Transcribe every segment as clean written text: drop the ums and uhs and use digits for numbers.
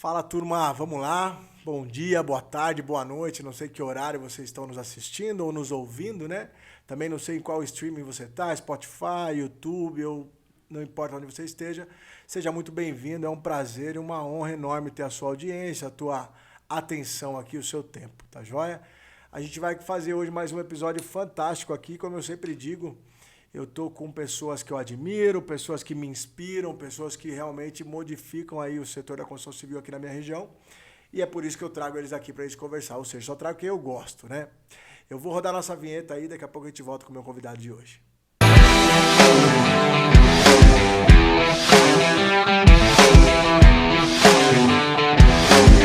Fala, turma, vamos lá. Bom dia, boa tarde, boa noite. Não sei que horário vocês estão nos assistindo ou nos ouvindo, né? Também não sei em qual streaming você está, Spotify, YouTube, ou não importa onde você esteja. Seja muito bem-vindo, é um prazer e uma honra enorme ter a sua audiência, a tua atenção aqui, o seu tempo, tá joia? A gente vai fazer hoje mais um episódio fantástico aqui, como eu sempre digo. Eu tô com pessoas que eu admiro, pessoas que me inspiram, pessoas que realmente modificam aí o setor da construção civil aqui na minha região. E é por isso que eu trago eles aqui pra gente conversar. Ou seja, só trago quem eu gosto, né? Eu vou rodar nossa vinheta aí, daqui a pouco a gente volta com o meu convidado de hoje.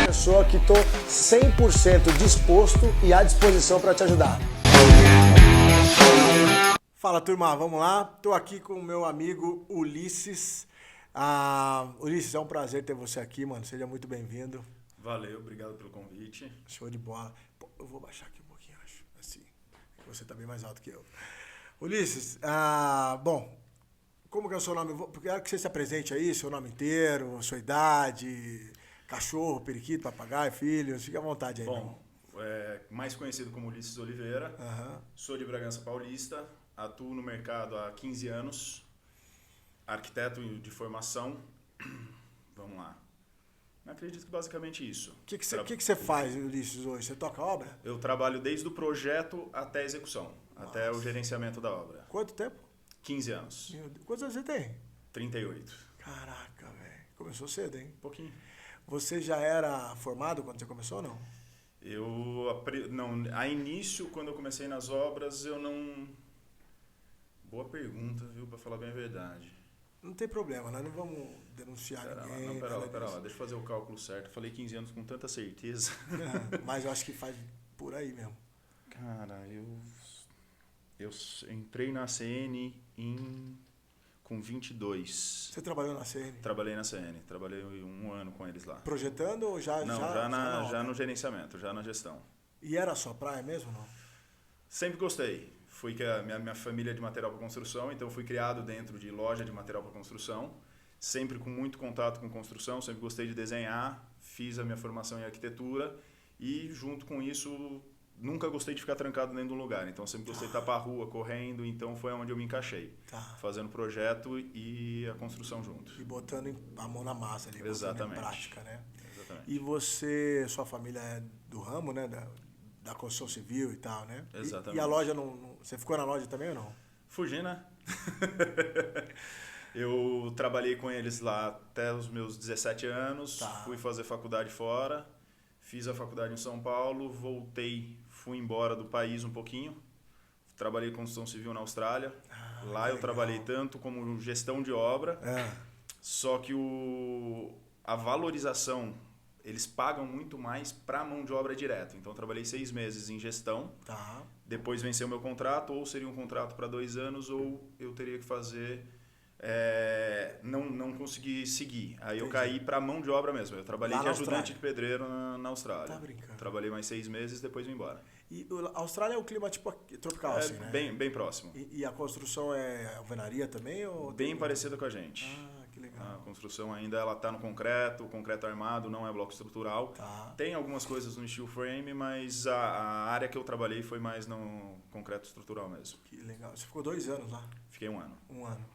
Pessoa que tô 100% disposto e à disposição para te ajudar. Fala, turma, vamos lá. Tô aqui com o meu amigo Ulisses. Ulisses, é um prazer ter você aqui, mano. Seja muito bem-vindo. Valeu, obrigado pelo convite. Show de bola. Pô, eu vou baixar aqui um pouquinho, acho. Assim, você tá bem mais alto que eu. Ulisses, bom, como que é o seu nome? Quero que você se apresente aí, seu nome inteiro, sua idade, cachorro, periquito, papagaio, filhos. Fique à vontade aí, Bom, mais conhecido como Ulisses Oliveira. Sou de Bragança Paulista. Atuo no mercado há 15 anos, arquiteto de formação. Vamos lá. Acredito que basicamente isso. O que você faz, Ulisses, hoje? Você toca obra? Eu trabalho desde o projeto até a execução, até o gerenciamento da obra. Quanto tempo? 15 anos. Meu Deus. Quantos anos você tem? 38. Caraca, velho. Começou cedo, hein? Um pouquinho. Você já era formado quando você começou ou não? A início, quando eu comecei nas obras, eu não... Boa pergunta, viu? Pra falar bem a verdade. Não tem problema, nós não vamos denunciar ninguém. Pera lá, deixa eu fazer o cálculo certo. Falei 15 anos com tanta certeza. Mas eu acho que faz por aí mesmo. Cara, eu entrei na CN com 22. Você trabalhou na CN? Trabalhei na CN, trabalhei um ano com eles lá. Projetando ou já? Não, já no gerenciamento, já na gestão. E era a sua praia mesmo ou não? Sempre gostei. Fui que a minha família é de material para construção, então fui criado dentro de loja de material para construção, sempre com muito contato com construção, sempre gostei de desenhar, fiz a minha formação em arquitetura e junto com isso nunca gostei de ficar trancado dentro de um lugar, então sempre gostei de estar para a rua, correndo, então foi onde eu me encaixei, fazendo projeto e a construção junto. E botando a mão na massa ali, exatamente, botando em prática, né? Exatamente. E sua família é do ramo, né? Da construção civil e tal, né? Exatamente. E a loja você ficou na loja também ou não? Fugi, né? Eu trabalhei com eles lá até os meus 17 anos, fui fazer faculdade fora, fiz a faculdade em São Paulo, voltei, fui embora do país um pouquinho, trabalhei com construção civil na Austrália, lá eu trabalhei tanto como gestão de obra, só que a valorização... Eles pagam muito mais para mão de obra direto. Então, eu trabalhei 6 meses em gestão. Depois venceu o meu contrato, ou seria um contrato para 2 anos, ou eu teria que fazer... não consegui seguir. Aí eu caí para mão de obra mesmo. Eu trabalhei de ajudante de pedreiro na Austrália. Tá brincando. Trabalhei mais 6 meses, depois vim embora. E a Austrália é um clima tipo tropical, assim, né? Bem próximo. E a construção é alvenaria também? Ou bem parecida com a gente. Que legal. A construção ainda está no concreto, o concreto armado, não é bloco estrutural. Tem algumas coisas no steel frame, mas a área que eu trabalhei foi mais no concreto estrutural mesmo. Que legal. Você ficou 2 anos lá? Fiquei 1 ano. Um ano.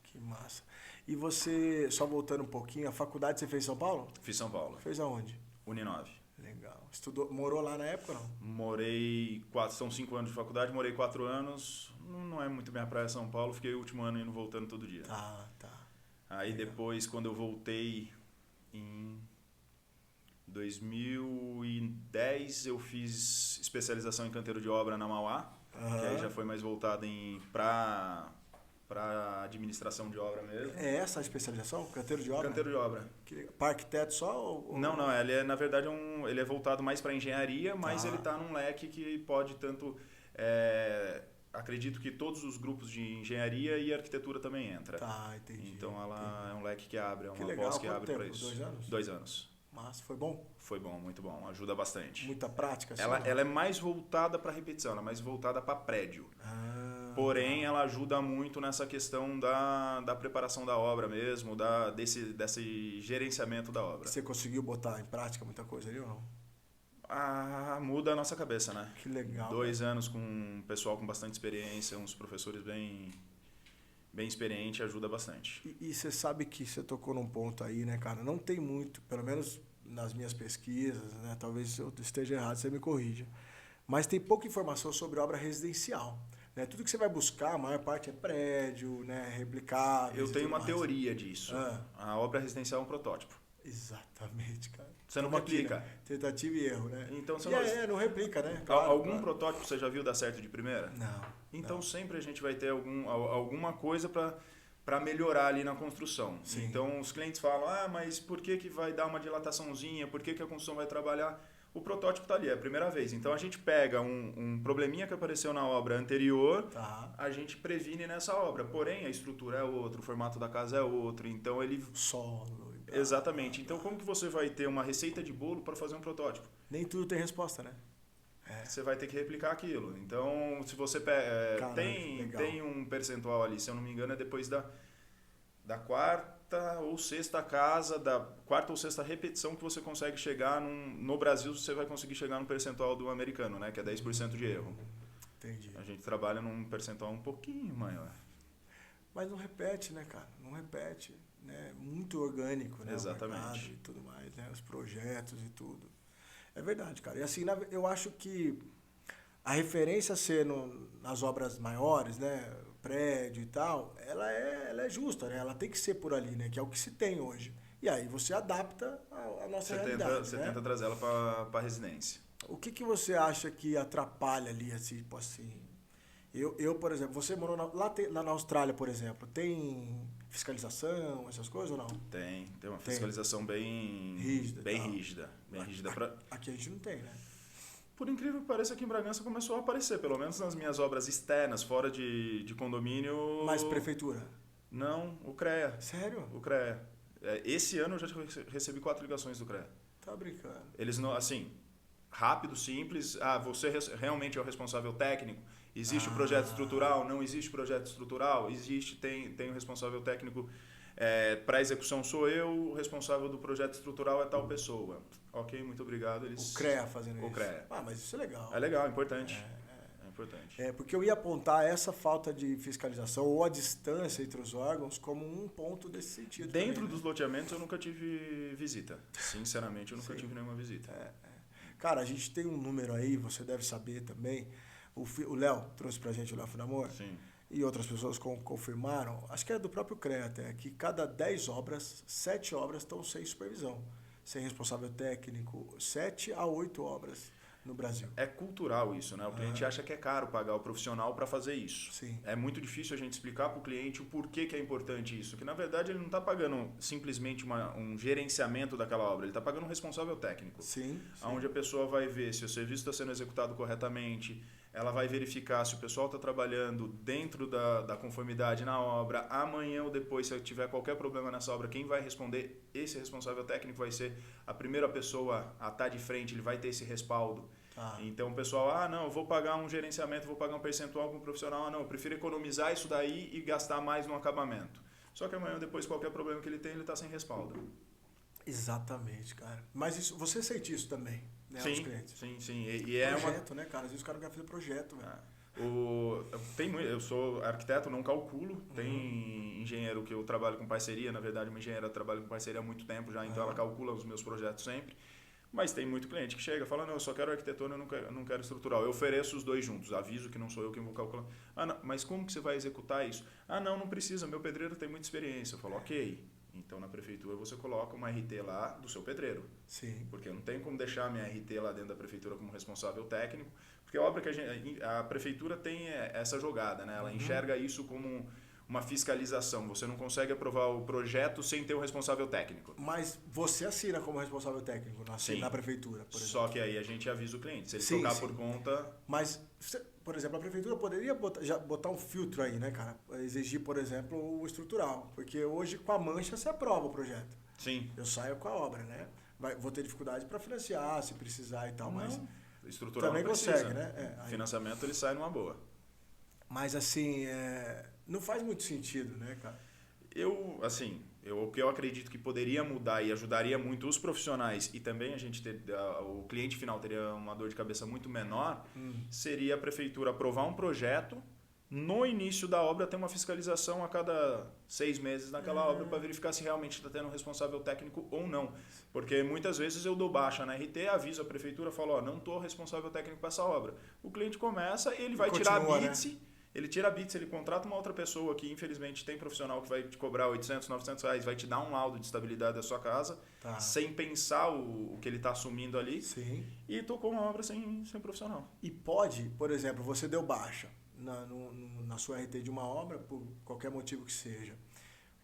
Que massa. E você, só voltando um pouquinho, a faculdade você fez em São Paulo? Fiz São Paulo. Fez aonde? Uninove. Legal. Morou lá na época ou não? Morei, são 5 anos de faculdade, morei 4 anos. Não é muito minha praia São Paulo, fiquei o último ano indo voltando todo dia. Tá. Aí depois, quando eu voltei em 2010, eu fiz especialização em canteiro de obra na Mauá, que aí já foi mais voltado para administração de obra mesmo. É essa a especialização? Canteiro de obra? Canteiro de obra. Para arquiteto só? Ou... Não, ele é, na verdade, ele é voltado mais para engenharia, mas ele está num leque que pode tanto... acredito que todos os grupos de engenharia e arquitetura também entram. Entendi. Então ela é um leque que abre, é uma legal. pós que abre para isso. 2 anos? 2 anos. Mas foi bom? Foi bom, muito bom. Ajuda bastante. Muita prática? Ela é mais voltada para repetição, ela é mais voltada para prédio. Porém, ela ajuda muito nessa questão da preparação da obra mesmo, desse gerenciamento da obra. Você conseguiu botar em prática muita coisa ali ou não? Muda a nossa cabeça, né? Que legal. 2 anos com um pessoal com bastante experiência, uns professores bem experientes, ajuda bastante. E você sabe que você tocou num ponto aí, né, cara? Não tem muito, pelo menos nas minhas pesquisas, né? Talvez eu esteja errado, você me corrija. Mas tem pouca informação sobre obra residencial. Né? Tudo que você vai buscar, a maior parte é prédio, né? Replicável. Eu tenho uma teoria disso. A obra residencial é um protótipo. Exatamente, cara. Você não replica. Aqui, né? Tentativa e erro, né? Então, você não replica, né? Claro, algum protótipo você já viu dar certo de primeira? Não. Então não. sempre a gente vai ter alguma coisa para melhorar ali na construção. Sim. Então os clientes falam, mas por que vai dar uma dilataçãozinha? Por que a construção vai trabalhar? O protótipo está ali, é a primeira vez. Então a gente pega um probleminha que apareceu na obra anterior, a gente previne nessa obra. Porém, a estrutura é outra, o formato da casa é outro. Então ele... Solo. Exatamente. Então como que você vai ter uma receita de bolo para fazer um protótipo? Nem tudo tem resposta, né? Você vai ter que replicar aquilo. Então, se você tem um percentual ali, se eu não me engano, é depois da quarta ou sexta casa, da quarta ou sexta repetição que você consegue chegar no Brasil, você vai conseguir chegar no percentual do americano, né? Que é 10% de erro. Entendi. A gente trabalha num percentual um pouquinho maior. Mas não repete, né, cara? Não repete. Né? Muito orgânico, né? Exatamente. E tudo mais, né? Os projetos e tudo. É verdade, cara. E assim, eu acho que a referência ser nas obras maiores, né? Prédio e tal, ela é justa, né? Ela tem que ser por ali, né? Que é o que se tem hoje. E aí você adapta a nossa realidade. Você né? tenta trazer ela para a residência. O que você acha que atrapalha ali, assim, tipo assim... Eu, por exemplo, você morou lá na Austrália, por exemplo, tem fiscalização, essas coisas ou não? Tem uma fiscalização bem rígida. Aqui a gente não tem, né? Por incrível que pareça, aqui em Bragança começou a aparecer, pelo menos nas minhas obras externas, fora de condomínio. Mas prefeitura? Não, o CREA. Sério? O CREA. Esse ano eu já recebi 4 ligações do CREA. Tá brincando. Eles não, assim, rápido, simples. Você realmente é o responsável técnico? Existe o projeto estrutural? Não existe projeto estrutural? Existe, tem o responsável técnico para execução sou eu, o responsável do projeto estrutural é tal pessoa. Ok, muito obrigado. O CREA fazendo isso? O CREA. Mas isso é legal. É legal, é importante. É importante. Porque eu ia apontar essa falta de fiscalização ou a distância entre os órgãos como um ponto desse sentido. Dentro também, dos loteamentos eu nunca tive visita. Sinceramente, eu nunca tive nenhuma visita. Cara, a gente tem um número aí, você deve saber também. O Léo trouxe pra gente o Léo Finamor. Sim. E outras pessoas confirmaram, acho que é do próprio CREA até, que cada 10 obras, 7 obras estão sem supervisão, sem responsável técnico, 7 a 8 obras no Brasil. É cultural isso, né? O cliente acha que é caro pagar o profissional para fazer isso. Sim. É muito difícil a gente explicar para o cliente o porquê que é importante isso. Que na verdade ele não está pagando simplesmente um gerenciamento daquela obra, ele está pagando um responsável técnico. Sim. Onde a pessoa vai ver se o serviço está sendo executado corretamente, ela vai verificar se o pessoal está trabalhando dentro da conformidade na obra. Amanhã ou depois, se tiver qualquer problema nessa obra, quem vai responder? Esse responsável técnico vai ser a primeira pessoa a estar de frente, ele vai ter esse respaldo. Então o pessoal, não, eu vou pagar um gerenciamento, vou pagar um percentual para um profissional. Não, eu prefiro economizar isso daí e gastar mais no acabamento. Só que amanhã ou depois, qualquer problema que ele tem, ele está sem respaldo. Exatamente, cara. Mas isso, você sente isso também, né, sim, aos clientes? Sim. Projeto, né, cara? Às vezes o cara quer fazer projeto, velho. Eu sou arquiteto, não calculo. Tem engenheiro que eu trabalho com parceria. Na verdade, uma engenheira trabalha com parceria há muito tempo já, então ela calcula os meus projetos sempre. Mas tem muito cliente que chega e fala, não, eu só quero arquitetura, eu não quero estrutural. Eu ofereço os dois juntos, aviso que não sou eu quem vou calcular. Não, mas como que você vai executar isso? Não precisa, meu pedreiro tem muita experiência. Eu falo, ok. Então, na prefeitura, você coloca uma RT lá do seu pedreiro. Sim. Porque eu não tenho como deixar a minha RT lá dentro da prefeitura como responsável técnico. Porque é óbvio que a prefeitura tem essa jogada, né? Ela enxerga isso como uma fiscalização. Você não consegue aprovar o projeto sem ter o responsável técnico. Mas você assina como responsável técnico na prefeitura, por exemplo. Só que aí a gente avisa o cliente. Se ele tocar por conta... Mas, por exemplo, a prefeitura poderia botar um filtro aí, né, cara? Exigir, por exemplo, o estrutural. Porque hoje, com a mancha, você aprova o projeto. Sim. Eu saio com a obra, né? Vou ter dificuldade para financiar, se precisar e tal, mas... Estrutural também não precisa. consegue, né? Financiamento, ele sai numa boa. Mas assim, não faz muito sentido, né, cara? O que eu acredito que poderia mudar e ajudaria muito os profissionais e também a gente o cliente final teria uma dor de cabeça muito menor, seria a prefeitura aprovar um projeto, no início da obra ter uma fiscalização a cada 6 meses naquela obra para verificar se realmente está tendo um responsável técnico ou não. Porque muitas vezes eu dou baixa na RT, aviso a prefeitura, falo, não estou responsável técnico para essa obra. O cliente começa, ele vai tirar a BITS, né? Ele tira a BITS, ele contrata uma outra pessoa que infelizmente tem profissional que vai te cobrar 800, 900 reais, vai te dar um laudo de estabilidade da sua casa, sem pensar o que ele está assumindo ali. Sim. E tocou uma obra sem profissional. E pode, por exemplo, você deu baixa na sua RT de uma obra, por qualquer motivo que seja.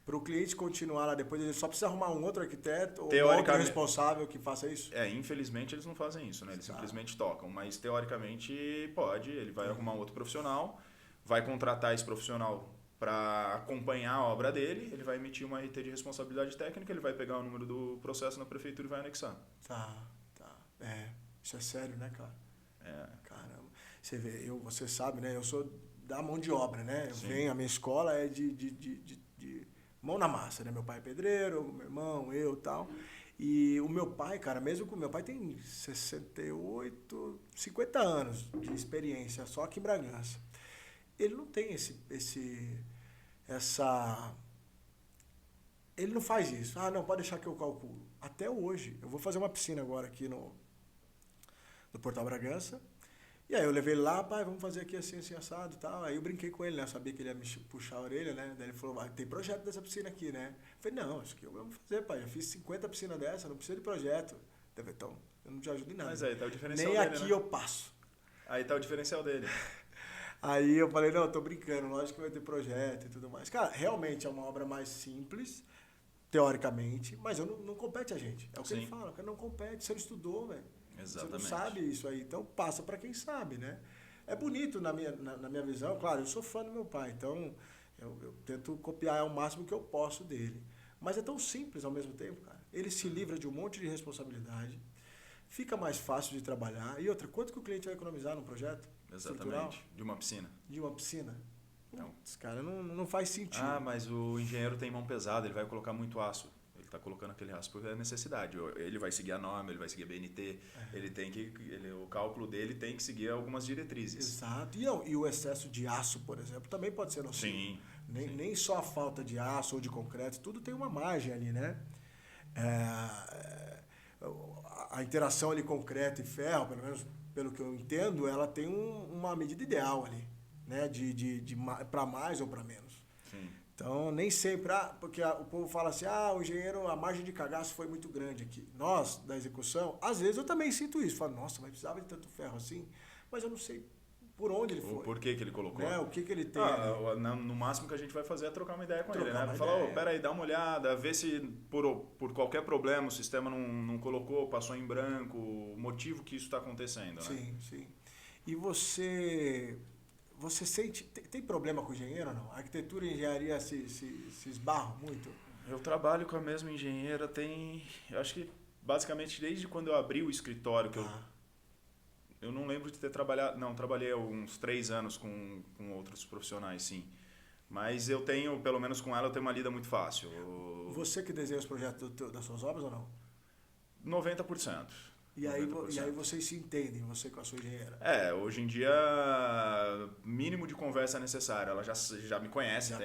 Para o cliente continuar lá depois, ele só precisa arrumar um outro arquiteto ou um outro responsável que faça isso? Infelizmente eles não fazem isso, né? Eles simplesmente tocam. Mas teoricamente pode, ele vai arrumar um outro profissional, vai contratar esse profissional para acompanhar a obra dele, ele vai emitir uma RT de responsabilidade técnica, ele vai pegar o número do processo na prefeitura e vai anexar. Tá. Isso é sério, né, cara? Caramba. Você vê, você sabe, né? Eu sou da mão de obra, né? A minha escola é de mão na massa, né? Meu pai é pedreiro, meu irmão, eu e tal. E o meu pai, cara, mesmo com o meu pai tem 68, 50 anos de experiência, só aqui em Bragança. Ele não tem ele não faz isso. Não, pode deixar que eu calculo. Até hoje. Eu vou fazer uma piscina agora aqui no Portal Bragança. E aí eu levei ele lá, pai, vamos fazer aqui assim, assim, assado e tal. Aí eu brinquei com ele, né? Eu sabia que ele ia me puxar a orelha, né? Daí ele falou, tem projeto dessa piscina aqui, né? Eu falei, não, acho que eu vou fazer, pai. Eu fiz 50 piscinas dessa, não precisa de projeto. Então, eu não te ajudo em nada. Mas aí tá o diferencial Nem dele, aqui né? eu passo. Aí tá o diferencial dele. Aí eu falei, não, eu tô brincando, lógico que vai ter projeto e tudo mais. Cara, realmente é uma obra mais simples, teoricamente, mas não compete a gente. É o que ele fala, cara, não compete, você não estudou, velho. Exatamente. Você não sabe isso aí, então passa para quem sabe, né? É bonito na minha visão, claro, eu sou fã do meu pai, então eu tento copiar ao máximo que eu posso dele. Mas é tão simples ao mesmo tempo, cara. Ele se livra de um monte de responsabilidade, fica mais fácil de trabalhar. E outra, quanto que o cliente vai economizar num projeto? Exatamente. De uma piscina. De uma piscina? Putz, cara, não faz sentido. Mas o engenheiro tem mão pesada, ele vai colocar muito aço. Ele está colocando aquele aço porque é necessidade. Ele vai seguir a norma, ele vai seguir a BNT, o cálculo dele tem que seguir algumas diretrizes. Exato. E o excesso de aço, por exemplo, também pode ser nocivo. Sim. Nem só a falta de aço ou de concreto, tudo tem uma margem ali, né? A interação ali concreto e ferro, pelo menos pelo que eu entendo, ela tem uma medida ideal ali, né? Para mais ou para menos. Sim. Então, nem sempre, porque o povo fala assim, o engenheiro, a margem de cagaço foi muito grande aqui. Nós, da execução, às vezes eu também sinto isso. Falo, nossa, mas precisava de tanto ferro assim, mas eu não sei por onde ele foi. Por que ele colocou. O que ele tem. No máximo que a gente vai fazer é trocar uma ideia com ele, né? Vai falar, peraí, dá uma olhada, vê se por qualquer problema o sistema não colocou, passou em branco, o motivo que isso está acontecendo, né? Sim. E você sente... Tem problema com o engenheiro ou não? A arquitetura e a engenharia se esbarram muito? Eu trabalho com a mesma engenheira eu acho que basicamente desde quando eu abri o escritório, que eu não lembro de ter trabalhado... Não, trabalhei uns 3 anos com outros profissionais, sim. Mas eu tenho, pelo menos com ela, eu tenho uma lida muito fácil. Você que desenha os projetos das suas obras ou não? 90%. E aí vocês se entendem, você com a sua engenheira? Hoje em dia, mínimo de conversa é necessário. Ela já me conhece,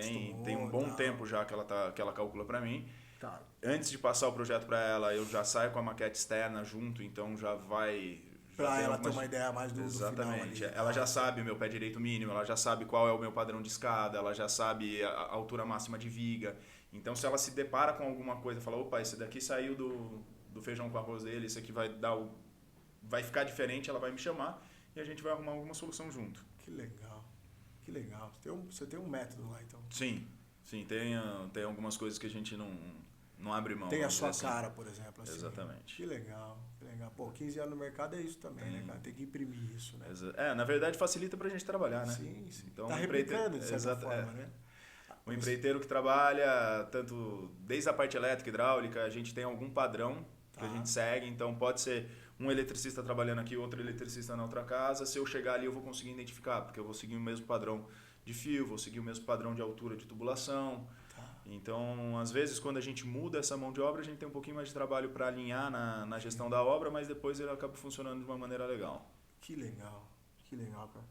tem um bom tempo já que ela calcula para mim. Tá. Antes de passar o projeto para ela, eu já saio com a maquete externa junto, então já vai... Para ela ter uma ideia mais do Exatamente. final ali. Ela já sabe o meu pé direito mínimo, ela já sabe qual é o meu padrão de escada, ela já sabe a altura máxima de viga. Então, se ela se depara com alguma coisa, fala, opa, esse daqui saiu do feijão com arroz dele, esse aqui vai ficar diferente, ela vai me chamar e a gente vai arrumar alguma solução junto. Que legal. Você tem um método lá, então. Sim, tem algumas coisas que a gente não abre mão. Tem a sua cara, por exemplo. Assim. Exatamente. Que legal. Pô, 15 anos no mercado é isso também, né, cara? Tem que imprimir isso, né? Na verdade facilita pra gente trabalhar, né? Sim. Então, tá replicando de certa forma, né? O empreiteiro que trabalha, tanto desde a parte elétrica, hidráulica, a gente tem algum padrão que a gente segue, então pode ser um eletricista trabalhando aqui, outro eletricista na outra casa, se eu chegar ali eu vou conseguir identificar, porque eu vou seguir o mesmo padrão de fio, vou seguir o mesmo padrão de altura de tubulação. Então, às vezes, quando a gente muda essa mão de obra, a gente tem um pouquinho mais de trabalho para alinhar na gestão da obra, mas depois ele acaba funcionando de uma maneira legal. Que legal, cara.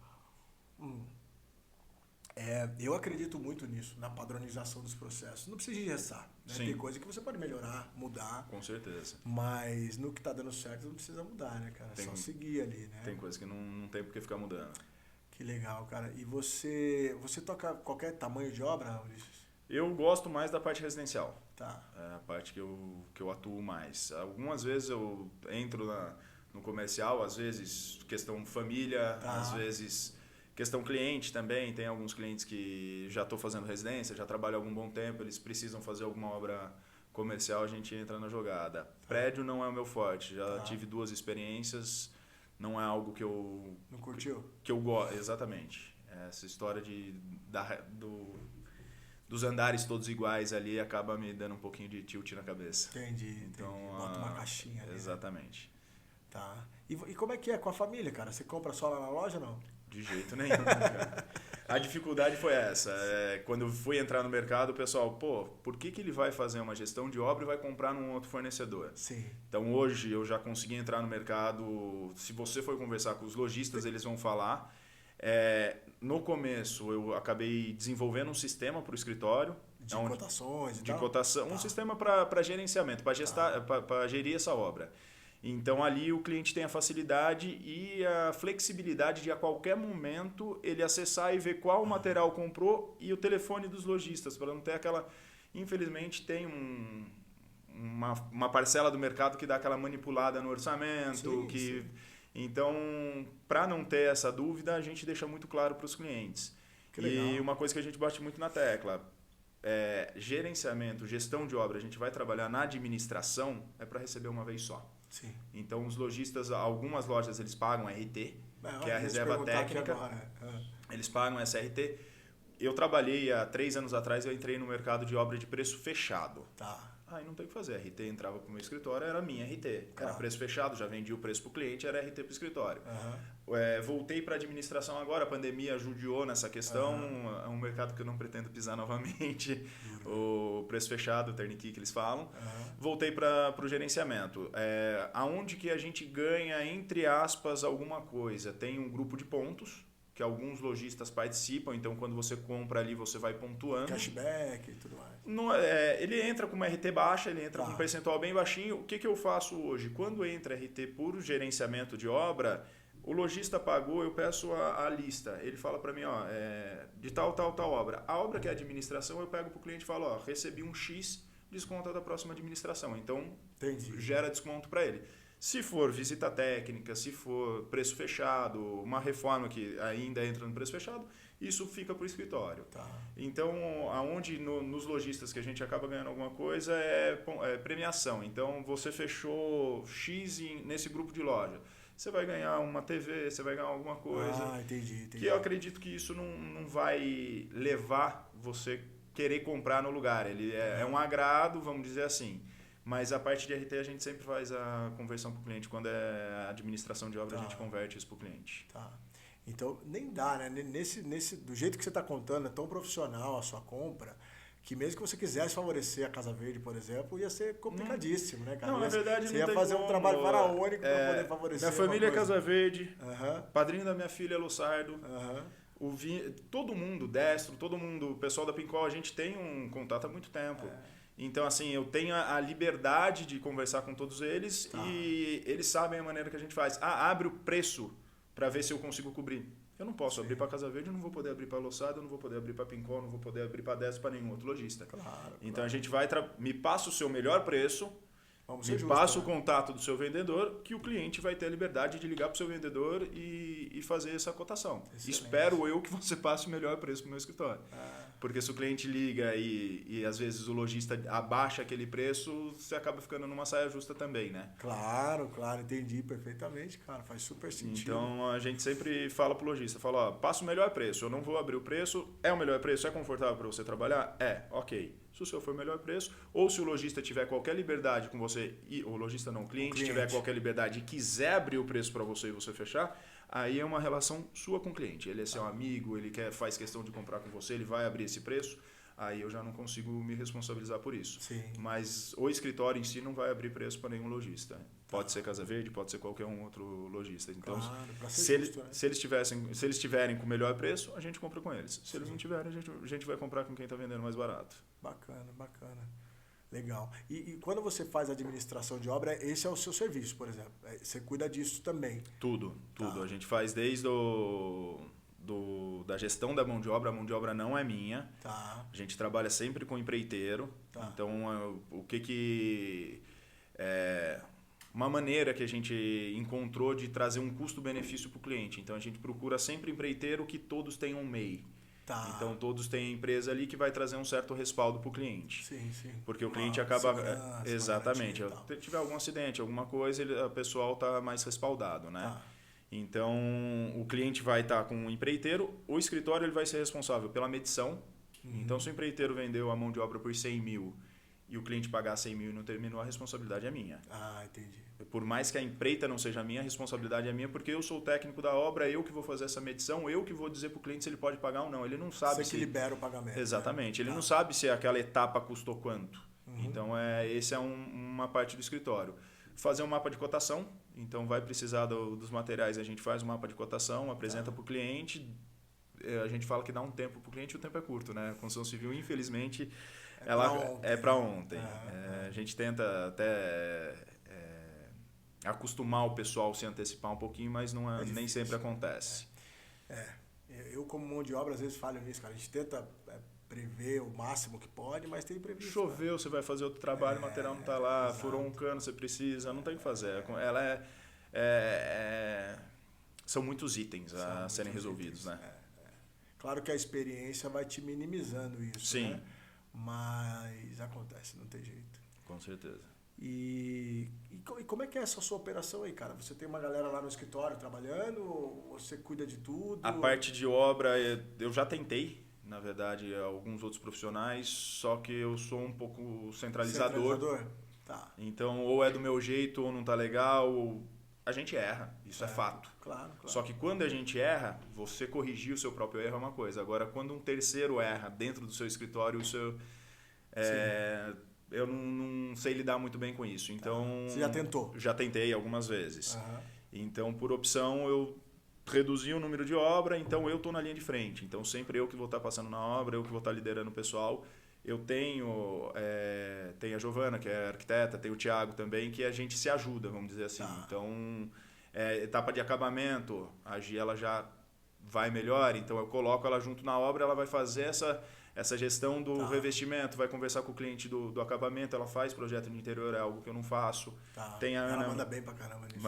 Eu acredito muito nisso, na padronização dos processos. Não precisa engessar, né? Tem coisa que você pode melhorar, mudar. Com certeza. Mas no que tá dando certo não precisa mudar, né, cara? É só seguir ali, né? Tem coisa que não tem por que ficar mudando. Que legal, cara. E você toca qualquer tamanho de obra, Ulisses? Eu gosto mais da parte residencial. Tá. É a parte que eu atuo mais. Algumas vezes eu entro no comercial, às vezes questão família, às vezes questão cliente também. Tem alguns clientes que já estou fazendo residência, já trabalho há algum bom tempo, eles precisam fazer alguma obra comercial, a gente entra na jogada. Prédio não é o meu forte, já tive 2 experiências, não é algo que eu... Não curtiu? Que eu gosto, exatamente. Essa história dos andares todos iguais ali acaba me dando um pouquinho de tilt na cabeça. Entendi. Então, bota uma caixinha ali. Exatamente. Né? Tá. E como é que é com a família, cara? Você compra só lá na loja ou não? De jeito nenhum, cara. A dificuldade foi essa. Quando eu fui entrar no mercado, o pessoal, por que ele vai fazer uma gestão de obra e vai comprar num outro fornecedor? Sim. Então hoje eu já consegui entrar no mercado. Se você for conversar com os lojistas, eles vão falar. No começo eu acabei desenvolvendo um sistema para o escritório. De cotações e de tal? cotação, um sistema para gerenciamento, para gerir essa obra. Então ali o cliente tem a facilidade e a flexibilidade de a qualquer momento ele acessar e ver qual material comprou e o telefone dos lojistas, para não ter aquela... Infelizmente tem uma parcela do mercado que dá aquela manipulada no orçamento. Sim. Então, para não ter essa dúvida, a gente deixa muito claro para os clientes. E uma coisa que a gente bate muito na tecla, gerenciamento, gestão de obra, a gente vai trabalhar na administração, é para receber uma vez só. Sim. Então, os lojistas, algumas lojas eles pagam RT, que é a reserva técnica. Eles pagam essa RT. Eu trabalhei há 3 anos atrás, eu entrei no mercado de obra de preço fechado. Tá. Aí não tem o que fazer. A RT entrava para o meu escritório, era minha RT. Era preço fechado, já vendia o preço para o cliente, era RT para o escritório. Voltei para a administração agora, a pandemia judiou nessa questão. É um mercado que eu não pretendo pisar novamente. O preço fechado, o turnkey que eles falam. Voltei para o gerenciamento. Aonde que a gente ganha, entre aspas, alguma coisa? Tem um grupo de pontos, que alguns lojistas participam, então quando você compra ali, você vai pontuando. Cashback e tudo mais. Ele entra com uma RT baixa, ele entra com um percentual bem baixinho. O que eu faço hoje? Quando entra RT por gerenciamento de obra, o lojista pagou, eu peço a lista. Ele fala para mim, de tal obra. A obra que é administração, eu pego para o cliente e falo, recebi um X, desconta da próxima administração. Então, gera desconto para ele. Se for visita técnica, se for preço fechado, uma reforma que ainda entra no preço fechado, isso fica para o escritório. Então, aonde nos lojistas que a gente acaba ganhando alguma coisa é premiação. Então, você fechou X nesse grupo de loja. Você vai ganhar uma TV, você vai ganhar alguma coisa. Entendi. Que eu acredito que isso não vai levar você querer comprar no lugar. Ele é um agrado, vamos dizer assim. Mas a parte de RT a gente sempre faz a conversão para o cliente. Quando é administração de obra, a gente converte isso para o cliente. Então, nem dá, né? Do jeito que você está contando, é tão profissional a sua compra, que mesmo que você quisesse favorecer a Casa Verde, por exemplo, ia ser complicadíssimo, né, cara? Não, na verdade, você ia fazer um trabalho faraônico para poder favorecer. Minha família é Casa Verde, padrinho da minha filha é Lussardo. Todo mundo, Destro, o pessoal da Pincol, a gente tem um contato há muito tempo. Então, assim, eu tenho a liberdade de conversar com todos eles e eles sabem a maneira que a gente faz. Abre o preço para ver se eu consigo cobrir. Eu não posso abrir para Casa Verde, eu não vou poder abrir para Lossada, eu não vou poder abrir para Pincol, não vou poder abrir para Destro, para nenhum outro lojista. Então, a gente vai... Me passa o seu melhor preço, passa o contato do seu vendedor, que o cliente vai ter a liberdade de ligar para o seu vendedor e fazer essa cotação. Excelente. Espero eu que você passe o melhor preço para o meu escritório. Porque se o cliente liga e às vezes o lojista abaixa aquele preço, você acaba ficando numa saia justa também, né? Claro, entendi perfeitamente, cara, faz super sentido. Então a gente sempre fala pro lojista, passa o melhor preço, eu não vou abrir o preço, é o melhor preço, é confortável para você trabalhar? Ok. Se o seu for o melhor preço, ou se o lojista tiver qualquer liberdade com você, o cliente tiver qualquer liberdade e quiser abrir o preço para você e você fechar, aí é uma relação sua com o cliente. Ele é seu amigo, ele faz questão de comprar com você, ele vai abrir esse preço, aí eu já não consigo me responsabilizar por isso. Sim. Mas o escritório em si não vai abrir preço para nenhum lojista. Pode ser Casa Verde, pode ser qualquer um outro lojista. Então, claro, se eles tiverem com o melhor preço, a gente compra com eles. Se eles não tiverem, a gente vai comprar com quem está vendendo mais barato. Bacana. Legal. E quando você faz administração de obra, esse é o seu serviço, por exemplo. Você cuida disso também. Tudo. A gente faz desde da gestão da mão de obra. A mão de obra não é minha. Tá. A gente trabalha sempre com empreiteiro. Tá. Então, uma maneira que a gente encontrou de trazer um custo-benefício para o cliente. Então, a gente procura sempre empreiteiro que todos tenham um MEI. Tá. Então, todos têm empresa ali que vai trazer um certo respaldo para o cliente. Sim. Porque o cliente acaba... Exatamente. Se tiver algum acidente, alguma coisa, o pessoal está mais respaldado, né? Tá. Então, o cliente vai estar com um empreiteiro, o escritório ele vai ser responsável pela medição. Então, se o empreiteiro vendeu a mão de obra por 100 mil e o cliente pagar 100 mil e não terminou, a responsabilidade é minha. Entendi. Por mais que a empreita não seja minha, a responsabilidade é minha, porque eu sou o técnico da obra, eu que vou fazer essa medição, eu que vou dizer para o cliente se ele pode pagar ou não. Ele não sabe Você que libera o pagamento. Exatamente. Ele não sabe se aquela etapa custou quanto. Então, esse é uma parte do escritório. Fazer um mapa de cotação. Então, vai precisar dos materiais, a gente faz um mapa de cotação, apresenta para o cliente. A gente fala que dá um tempo para o cliente, o tempo é curto, né? A construção civil, infelizmente, é para ontem. A gente tenta até acostumar o pessoal a se antecipar um pouquinho, mas nem sempre acontece. Eu, como mão de obra, às vezes falho nisso, cara. A gente tenta prever o máximo que pode, mas tem imprevisto. Choveu, você vai fazer outro trabalho, o material não está lá, exato. Furou um cano, você precisa, não tem o que fazer. Ela são muitos itens a serem resolvidos, né? Claro que a experiência vai te minimizando isso, sim. Né? Mas acontece, não tem jeito. Com certeza. E como é que é essa sua operação aí, cara? Você tem uma galera lá no escritório trabalhando? Você cuida de tudo? A parte de obra, eu já tentei, na verdade, alguns outros profissionais, só que eu sou um pouco centralizador. Tá. Então, ou é do meu jeito, ou não tá legal. A gente erra, isso é fato. Claro. Só que quando a gente erra, você corrigir o seu próprio erro é uma coisa. Agora, quando um terceiro erra dentro do seu escritório, eu não sei lidar muito bem com isso. Então, você já tentou? Já tentei algumas vezes. Então, por opção, eu reduzi o número de obra, então eu estou na linha de frente. Então, sempre eu que vou estar passando na obra, eu que vou estar liderando o pessoal. Eu tenho a Giovana, que é arquiteta, tem o Thiago também, que a gente se ajuda, vamos dizer assim. Então, etapa de acabamento, a Gi ela já vai melhor, então eu coloco ela junto na obra, ela vai fazer essa gestão do revestimento, vai conversar com o cliente do acabamento, ela faz projeto de interior, é algo que eu não faço. Tem a Ana, ela manda bem pra caramba nisso.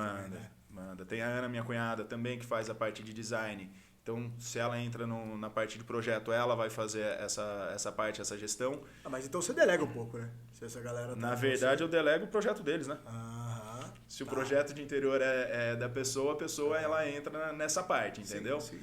Manda. Tem a Ana, minha cunhada, também, que faz a parte de design. Então, se ela entra na parte de projeto, ela vai fazer essa parte, essa gestão. Mas então você delega um pouco, né? Se essa galera na verdade, eu delego o projeto deles, né? Se o projeto de interior é da pessoa, a pessoa ela entra nessa parte, entendeu? Sim.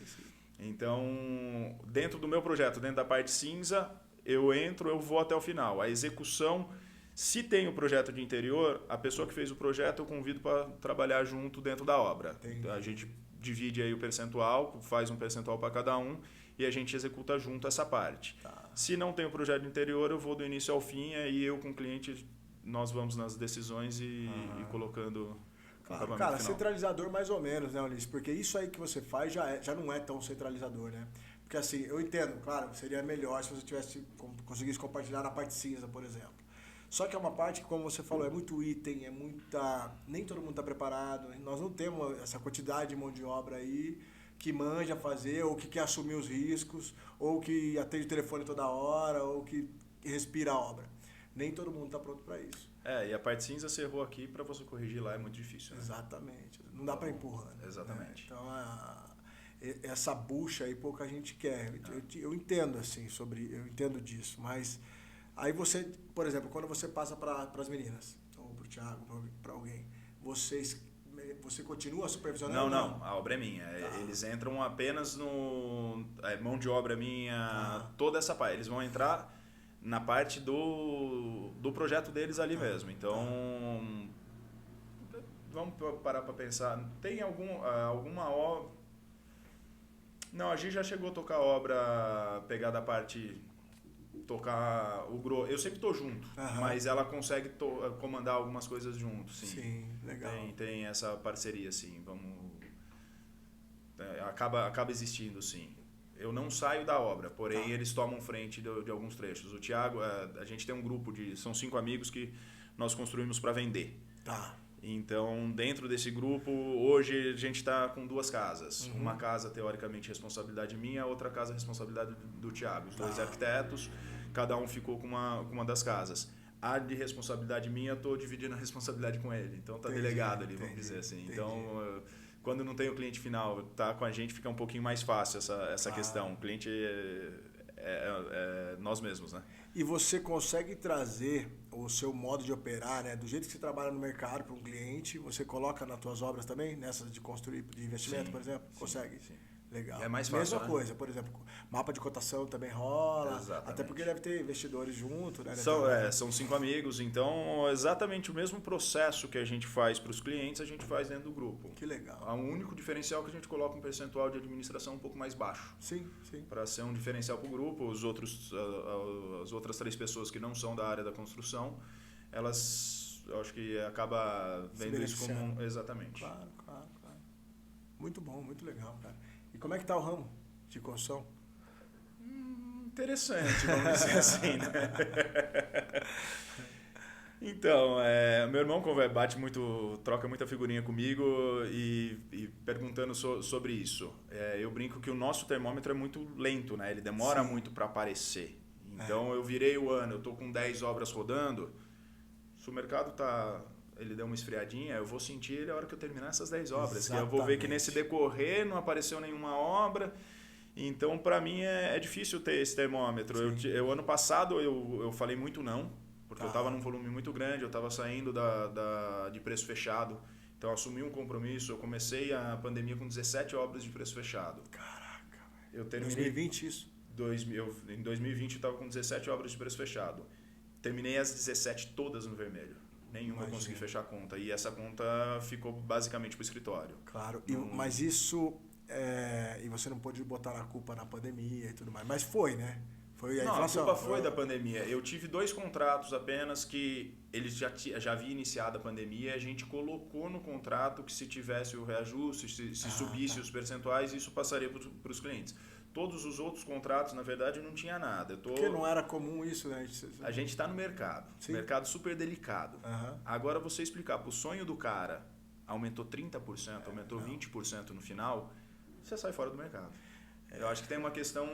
Então, dentro do meu projeto, dentro da parte cinza, eu vou até o final. A execução, se tem o projeto de interior, a pessoa que fez o projeto eu convido para trabalhar junto dentro da obra. Entendi. A gente divide aí o percentual, faz um percentual para cada um e a gente executa junto essa parte. Se não tem o projeto de interior, eu vou do início ao fim e eu com o cliente, nós vamos nas decisões e colocando... Claro, cara, centralizador mais ou menos, né, Ulisses? Porque isso aí que você faz já não é tão centralizador, né? Porque assim, eu entendo, claro, seria melhor se você conseguisse compartilhar na parte cinza, por exemplo. Só que é uma parte que, como você falou, é muito item, nem todo mundo está preparado. Nós não temos essa quantidade de mão de obra aí que manja fazer, ou que quer assumir os riscos, ou que atende o telefone toda hora, ou que respira a obra. Nem todo mundo está pronto para isso. E a parte cinza você errou aqui, para você corrigir lá é muito difícil, né? Exatamente. Não dá para empurrar. Né? Exatamente. Então, essa bucha aí pouca gente quer. Eu entendo, assim, eu entendo disso, mas aí você, por exemplo, quando você passa para as meninas, ou para o Thiago, para alguém, você continua supervisionando? Não, a obra é minha. Eles entram apenas mão de obra minha, toda essa parte. Eles vão entrar na parte do projeto deles ali mesmo. Então, vamos parar para pensar. Tem alguma obra... Não, a gente já chegou a tocar obra, pegar da parte... Tocar o grosso. Eu sempre tô junto, mas ela consegue comandar algumas coisas junto, sim. Sim, legal. Tem essa parceria, sim. Acaba existindo, sim. Eu não saio da obra, porém eles tomam frente de alguns trechos. O Thiago, a gente tem um grupo são 5 amigos que nós construímos para vender. Tá. Então, dentro desse grupo, hoje a gente está com 2 casas. Uma casa, teoricamente, responsabilidade minha, outra casa, responsabilidade do Thiago. Os 2 arquitetos, cada um ficou com uma das casas. A de responsabilidade minha, estou dividindo a responsabilidade com ele. Então, está delegado ali, vamos dizer assim. Entendi. Então, quando não tem o cliente final, tá com a gente, fica um pouquinho mais fácil essa questão. O cliente é nós mesmos, né? E você consegue trazer o seu modo de operar, né? Do jeito que você trabalha no mercado para um cliente, você coloca nas tuas obras também, nessas de construir, de investimento, sim, por exemplo? Sim, consegue? Sim. Legal. É mais fácil, Mesma coisa, por exemplo, mapa de cotação também rola. Exatamente. Até porque deve ter investidores junto, né? São 5 amigos, então exatamente o mesmo processo que a gente faz para os clientes, a gente faz dentro do grupo. Que legal. O único diferencial é que a gente coloca um percentual de administração um pouco mais baixo. Sim, sim. Para ser um diferencial para o grupo, as outras 3 pessoas que não são da área da construção, elas, eu acho que acaba vendo isso como... Exatamente. Claro. Muito bom, muito legal, cara. E como é que tá o ramo de construção? Interessante, vamos dizer assim, né? Então, meu irmão troca muita figurinha comigo e perguntando sobre isso. Eu brinco que o nosso termômetro é muito lento, né? Ele demora muito para aparecer. Então, eu virei o ano, eu tô com 10 obras rodando. Se o mercado ele deu uma esfriadinha, eu vou sentir ele a hora que eu terminar essas 10 obras. Exatamente. Que eu vou ver que nesse decorrer não apareceu nenhuma obra. Então, para mim, é difícil ter esse termômetro. Ano passado, eu falei muito não, porque eu estava num volume muito grande, eu estava saindo de preço fechado. Então, eu assumi um compromisso. Eu comecei a pandemia com 17 obras de preço fechado. Caraca, velho. Eu terminei... 2020 isso? Em 2020, eu estava com 17 obras de preço fechado. Terminei as 17 todas no vermelho. Nenhuma eu consegui fechar a conta. E essa conta ficou basicamente para o escritório. Claro. Mas isso... e você não pôde botar a culpa na pandemia e tudo mais. Mas foi, né? Foi a inflação. A culpa foi da pandemia. Eu tive 2 contratos apenas que eles já haviam iniciado a pandemia. A gente colocou no contrato que se tivesse o reajuste, se subisse os percentuais, isso passaria para os clientes. Todos os outros contratos, na verdade, não tinha nada. Porque não era comum isso, né? A gente está no mercado. Sim. Mercado super delicado. Agora, você explicar para o sonho do cara, aumentou 30%, aumentou 20% no final, você sai fora do mercado. Eu acho que tem uma questão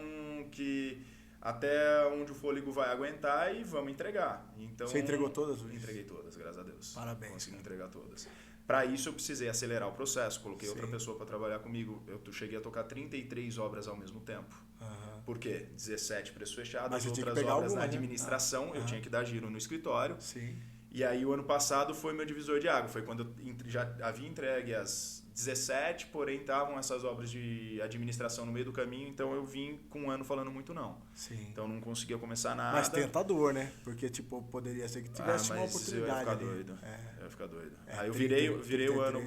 que até onde o fôlego vai aguentar e vamos entregar. Então, você entregou todas, Luiz? Entreguei todas, graças a Deus. Parabéns. Consegui entregar todas. Para isso eu precisei acelerar o processo, coloquei outra pessoa para trabalhar comigo. Eu cheguei a tocar 33 obras ao mesmo tempo. Por quê? 17 preço fechado, as outras obras na administração, eu tinha que dar giro no escritório. Sim. E aí o ano passado foi meu divisor de água, foi quando eu já havia entregue as 17, porém estavam essas obras de administração no meio do caminho, então eu vim com um ano falando muito não. Sim. Então não conseguia começar nada. Mas tentador, né? Porque tipo, poderia ser que tivesse uma oportunidade. Eu ia ficar doido. Eu ia ficar doido. Aí eu virei o ano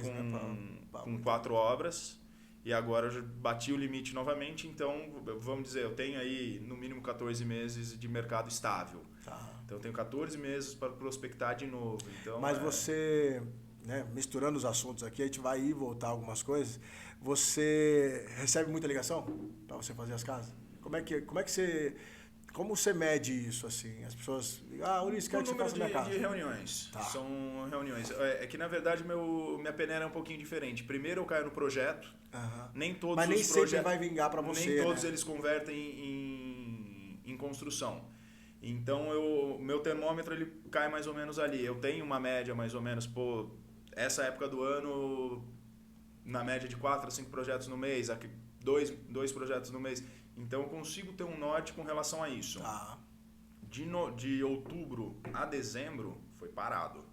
com 4 obras e agora eu já bati o limite novamente, então vamos dizer, eu tenho aí no mínimo 14 meses de mercado estável. Então eu tenho 14 meses para prospectar de novo. Então, mas você... Né, misturando os assuntos aqui, a gente vai ir voltar algumas coisas. Você recebe muita ligação para você fazer as casas? Como você mede isso assim? As pessoas, Ulisses, quero que você faça minha casa. De reuniões. São reuniões. É que na verdade minha peneira é um pouquinho diferente. Primeiro eu caio no projeto. Nem todos mas nem sempre vai vingar para você. Nem todos eles convertem em construção. Então meu termômetro ele cai mais ou menos ali. Eu tenho uma média mais ou menos essa época do ano, na média de 4 a 5 projetos no mês, aqui 2 projetos no mês. Então eu consigo ter um norte com relação a isso. De outubro a dezembro foi parado.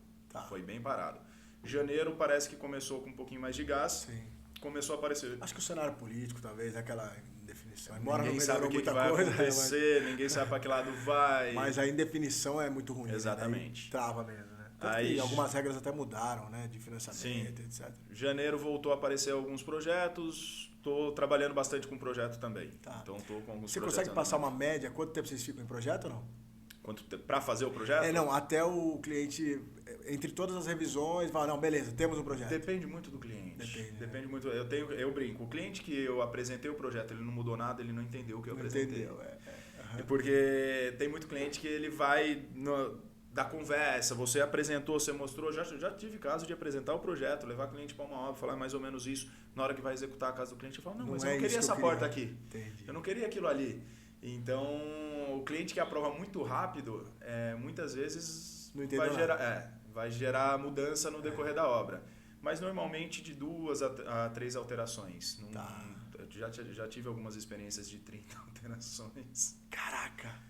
Foi bem parado. Janeiro parece que começou com um pouquinho mais de gás. Sim. Começou a aparecer. Acho que o cenário político, talvez, aquela indefinição. Ninguém sabe o que vai acontecer, ninguém sabe para que lado vai. Mas a indefinição é muito ruim. Exatamente. Né? Trava mesmo, né? Tanto Aí, que algumas regras até mudaram, né? De financiamento, sim. etc. Janeiro voltou a aparecer alguns projetos. Tô trabalhando bastante com projeto também. Tá. Então tô com alguns Você projetos consegue passar andando. uma média? Quanto tempo vocês ficam em projeto ou não? Para fazer o projeto? Não, até o cliente, entre todas as revisões, fala, não, beleza, temos um projeto. Depende muito do cliente. Depende, né? Muito. Eu brinco. O cliente que eu apresentei o projeto, ele não mudou nada, ele não entendeu o que eu apresentei. Entendeu, Porque tem muito cliente que ele vai da conversa, você apresentou, você mostrou. Já tive caso de apresentar o projeto, levar cliente para uma obra, falar mais ou menos isso. Na hora que vai executar a casa do cliente, eu falo, não, mas eu não queria essa porta aqui. Entendi. Eu não queria aquilo ali. Então, o cliente que aprova muito rápido, muitas vezes vai gerar mudança no decorrer da obra. Mas normalmente de 2 a 3 alterações. Já tive algumas experiências de 30 alterações. Caraca!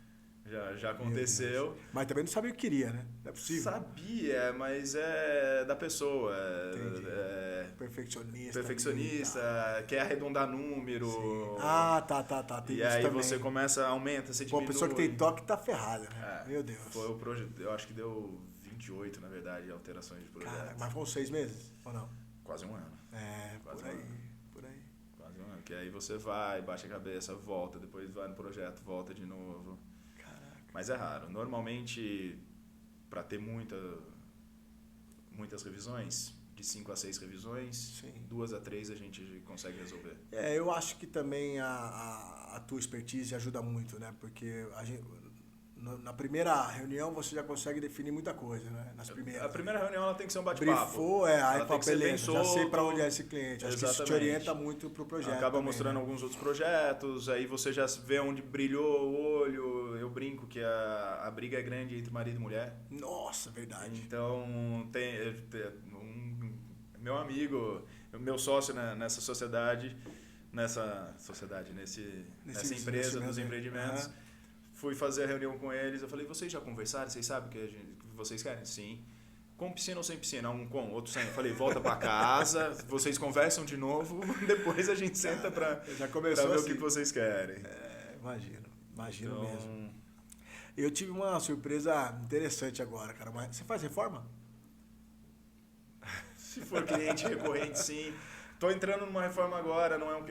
Já aconteceu. Mas também não sabia o que queria, né? Não é possível. Sabia, mas é da pessoa. Perfeccionista, quer arredondar número. Sim. Tá. E aí também. Você começa, aumenta, você diminui. A pessoa que tem toque tá ferrada, né? Meu Deus. Foi o projeto, eu acho que deu 28, na verdade, alterações de projeto. Cara, mas foram 6 meses ou não? Quase um ano. Quase por aí. Quase um ano. Que aí você vai, baixa a cabeça, volta, depois vai no projeto, volta de novo. Mas é raro. Normalmente, para ter muitas revisões, de 5 a 6 revisões, 2 a 3 a gente consegue resolver. Eu acho que também a tua expertise ajuda muito, né? Porque na primeira reunião você já consegue definir muita coisa, né? Nas primeiras. A primeira reunião ela tem que ser um bate-papo. Brifou, aí fala, beleza, já sei para onde é esse cliente. Acho Exatamente. que isso te orienta muito pro projeto. Acaba também, mostrando alguns outros projetos, aí você já vê onde brilhou o olho. Eu brinco que a briga é grande entre marido e mulher. Nossa, verdade. Então, meu amigo, meu sócio nessa sociedade, nessa empresa dos empreendimentos, fui fazer a reunião com eles, eu falei, vocês já conversaram? Vocês sabem o que vocês querem? Sim. Com piscina ou sem piscina? Um com, outro sem. Eu falei, volta pra casa, vocês conversam de novo, depois a gente senta pra ver assim. O que vocês querem. Imagino então... mesmo. Eu tive uma surpresa interessante agora, cara. Você faz reforma? Se for cliente recorrente, sim. Tô entrando numa reforma agora, não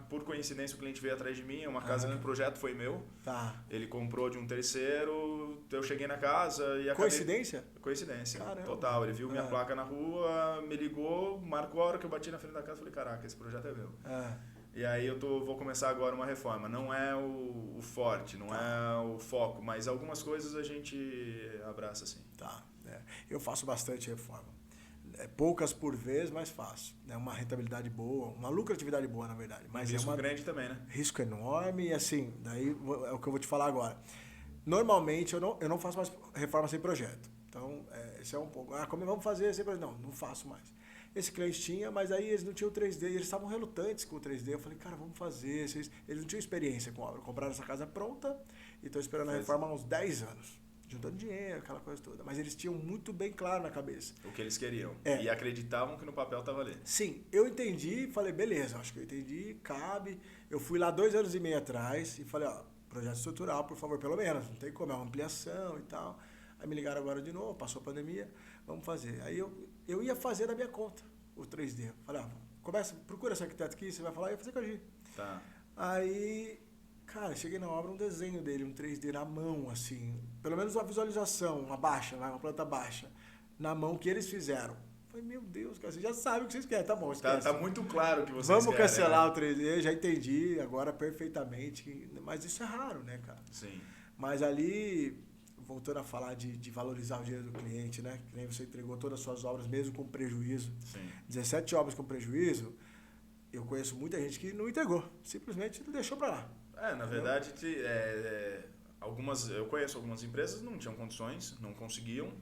por coincidência o cliente veio atrás de mim, é uma casa que o projeto foi meu. Tá. Ele comprou de um terceiro, eu cheguei na casa e Coincidência? Coincidência. Caramba. Total, ele viu minha placa na rua, me ligou, marcou a hora que eu bati na frente da casa, falei, caraca, esse projeto é meu. E aí vou começar agora uma reforma. Não é o forte, não é o foco, mas algumas coisas a gente abraça sim. Tá. Eu faço bastante reforma. Poucas por vez, mas faço. É uma rentabilidade boa, uma lucratividade boa, na verdade. Mas risco grande também, né? Risco enorme e assim, daí é o que eu vou te falar agora. Normalmente eu não faço mais reforma sem projeto. Então, esse é um pouco. Como vamos fazer sem projeto? Não faço mais. Esse cliente tinha, mas aí eles não tinham 3D, e eles estavam relutantes com o 3D. Eu falei, cara, vamos fazer. Eles não tinham experiência com a obra. Compraram essa casa pronta e estão esperando a reforma há uns 10 anos. Juntando dinheiro, aquela coisa toda. Mas eles tinham muito bem claro na cabeça. O que eles queriam. E acreditavam que no papel estava ali. Sim, eu entendi, falei, beleza, acho que eu entendi, cabe. Eu fui lá 2 anos e meio atrás e falei, projeto estrutural, por favor, pelo menos. Não tem como, é uma ampliação e tal. Aí me ligaram agora de novo, passou a pandemia, vamos fazer. Aí eu ia fazer da minha conta o 3D. Falei, procura esse arquiteto aqui, você vai falar, eu ia fazer com a Gi. Tá. Aí... Cara, cheguei na obra, um desenho dele, um 3D na mão, assim. Pelo menos uma visualização, uma planta baixa, na mão que eles fizeram. Falei, meu Deus, cara, você já sabe o que vocês querem. Tá bom, esquece. Tá muito claro o que vocês querem. Vamos cancelar o 3D, já entendi agora perfeitamente. Mas isso é raro, né, cara? Sim. Mas ali, voltando a falar de valorizar o dinheiro do cliente, né? Que nem você entregou todas as suas obras, mesmo com prejuízo. Sim. 17 obras com prejuízo, eu conheço muita gente que não entregou. Simplesmente deixou pra lá. Na verdade, eu conheço algumas empresas que não tinham condições, não conseguiam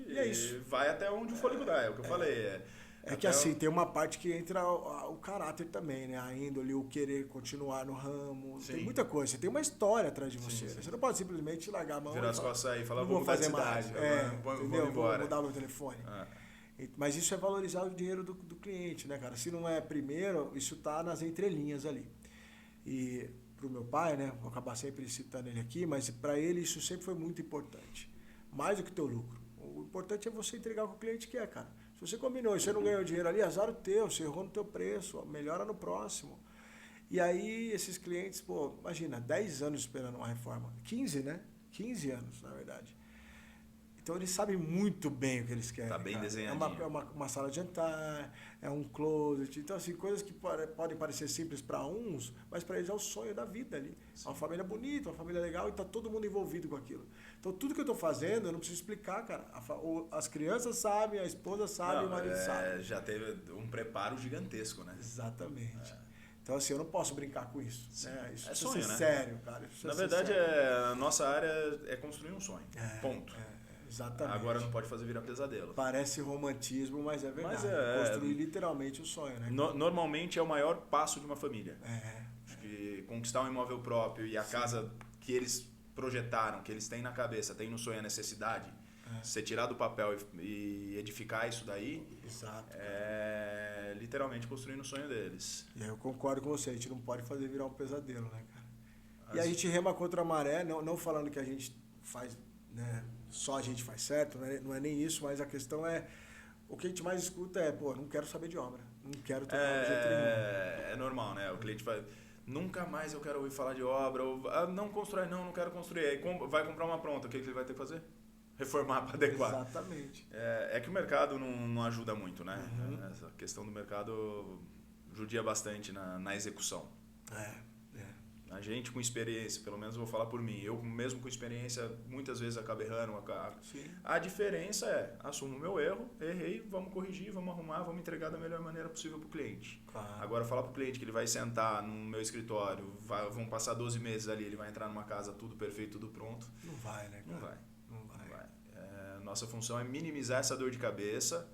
e é isso. Vai até onde o fôlego dá, é o que eu falei. Que assim, tem uma parte que entra o caráter também, né? A índole, o querer continuar no ramo, tem muita coisa, você tem uma história atrás de você. Sim. Você não pode simplesmente largar a mão virar as costas aí e falar, vou fazer mais. Vou embora. Vou mudar meu telefone. Mas isso é valorizar o dinheiro do cliente, né, cara? Se não é primeiro, isso tá nas entrelinhas ali. E pro meu pai, né, vou acabar sempre citando ele aqui, mas para ele isso sempre foi muito importante. Mais do que teu lucro. O importante é você entregar o que o cliente quer, cara. Se você combinou e você não ganhou dinheiro ali, azar o teu, você errou no teu preço, melhora no próximo. E aí, esses clientes, pô, imagina, 10 anos esperando uma reforma. 15, né? 15 anos, na verdade. Então, eles sabem muito bem o que eles querem. Tá bem cara. desenhadinho. É uma sala de jantar, é um closet. Então, assim, coisas que podem parecer simples para uns, mas para eles é o sonho da vida ali. Sim. Uma família bonita, uma família legal, e tá todo mundo envolvido com aquilo. Então, tudo que eu tô fazendo, eu não preciso explicar, cara. As crianças sabem, a esposa sabe, o marido sabe. Já teve um preparo gigantesco, né? Exatamente. Então, assim, eu não posso brincar com isso. Né? Isso É precisa sonho, ser né? sério, cara. Isso Na precisa ser verdade, sério. a nossa área é construir um sonho. Ponto. Exatamente. Agora não pode fazer virar pesadelo. Parece romantismo, mas é verdade. Mas Construir literalmente o sonho, né? Normalmente é o maior passo de uma família. É. Acho que conquistar um imóvel próprio e a casa que eles projetaram, que eles têm na cabeça, têm no sonho a necessidade, você tirar do papel e edificar isso daí, Exato. é literalmente construindo o sonho deles. E aí eu concordo com você, a gente não pode fazer virar um pesadelo, né, cara? E a gente rema contra a maré, não falando que a gente faz, né, só a gente faz certo, não é nem isso, mas a questão é, o que a gente mais escuta é, pô, não quero saber de obra, não quero tocar de jeito nenhum. É normal, né? O cliente fala, nunca mais eu quero ouvir falar de obra, ou, não constrói não quero construir. Aí vai comprar uma pronta, o que ele vai ter que fazer? Reformar para adequar. Exatamente. É que o mercado não ajuda muito, né? Essa questão do mercado judia bastante na execução. A gente com experiência, pelo menos eu vou falar por mim, eu mesmo com experiência muitas vezes acabo errando. A diferença é, assumo o meu erro, errei, vamos corrigir, vamos arrumar, vamos entregar da melhor maneira possível para o cliente. Claro. Agora falar para o cliente que ele vai sentar no meu escritório, vão passar 12 meses ali, ele vai entrar numa casa tudo perfeito, tudo pronto. Não vai, né, cara? Não vai. Nossa função é minimizar essa dor de cabeça,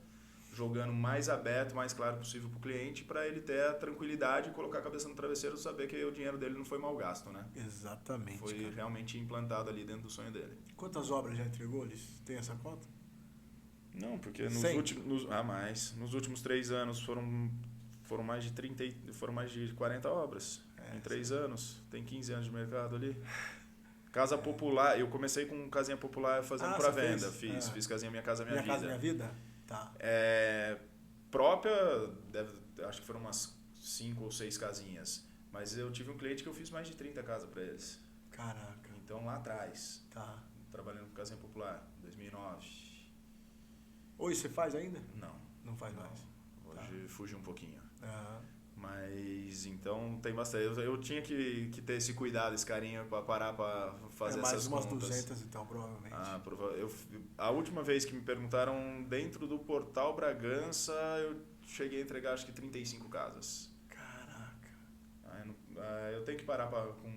jogando mais aberto, mais claro possível para o cliente, para ele ter a tranquilidade e colocar a cabeça no travesseiro e saber que o dinheiro dele não foi mal gasto, né? Exatamente. Foi cara. realmente implantado ali dentro do sonho dele. Quantas obras já entregou? Eles têm essa conta? Não, porque nos últimos 3 anos foram mais de 30, foram mais de 40 obras. Em 3 anos, tem 15 anos de mercado ali. Casa popular, eu comecei com casinha popular fazendo para venda. Fiz casinha Minha Casa Minha Vida. Casa Minha Vida? Tá. Própria, acho que foram umas 5 ou 6 casinhas. Mas eu tive um cliente que eu fiz mais de 30 casas para eles. Caraca. Então lá atrás, Tá. trabalhando com casinha popular, 2009. Hoje você faz ainda? Não faz mais. Hoje fugi um pouquinho. Aham. Mas então tem bastante. Eu tinha que ter esse cuidado, esse carinho para parar para fazer essas contas. Mais umas 200 então, provavelmente. A última vez que me perguntaram dentro do Portal Bragança, eu cheguei a entregar acho que 35 casas. Caraca. Eu tenho que parar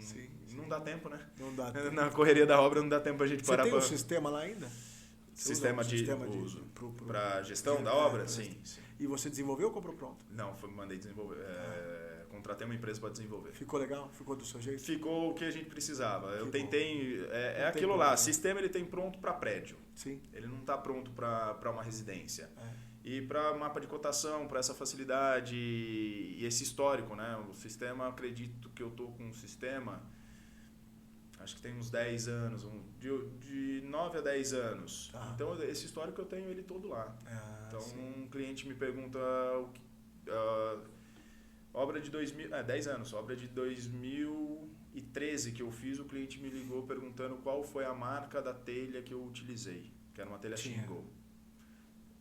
Sim. Não dá tempo, né? Não dá tempo. Na correria da obra não dá tempo a gente parar. Você tem um sistema lá ainda? Sistema de uso para gestão da obra? Sim. E você desenvolveu ou comprou pronto? Não, mandei desenvolver. Contratei uma empresa para desenvolver. Ficou legal? Ficou do seu jeito? Ficou o que a gente precisava. Eu Ficou. tentei. É aquilo como, lá. né? Sistema ele tem pronto para prédio. Sim. Ele não está pronto para uma residência. E para mapa de cotação, para essa facilidade e esse histórico, né? O sistema, acredito que eu estou com um sistema. Acho que tem uns 10 anos, de 9 a 10 anos. Tá. Então, esse histórico eu tenho ele todo lá. Então, sim. um cliente me pergunta, obra de 10 anos, obra de 2013 que eu fiz, o cliente me ligou perguntando qual foi a marca da telha que eu utilizei, que era uma telha shingle.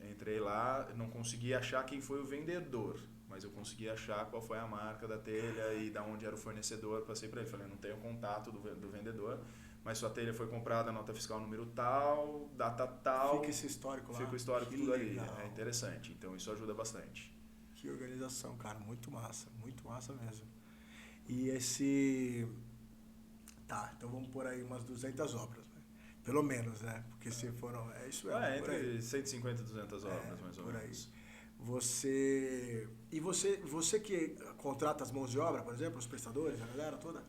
Entrei lá, não consegui achar quem foi o vendedor, mas eu consegui achar qual foi a marca da telha e da onde era o fornecedor. Passei para ele, falei, não tenho contato do vendedor, mas sua telha foi comprada, nota fiscal número tal, data tal. Fica esse histórico lá. Fica o histórico Que tudo legal. ali. É interessante, então isso ajuda bastante. Que organização, cara, muito massa mesmo. E então vamos por aí umas 200 obras, né? Pelo menos, né? Porque se foram, isso é. Entre 150 e 200 obras, mais ou menos. Você que contrata as mãos de obra, por exemplo, os prestadores, a galera toda?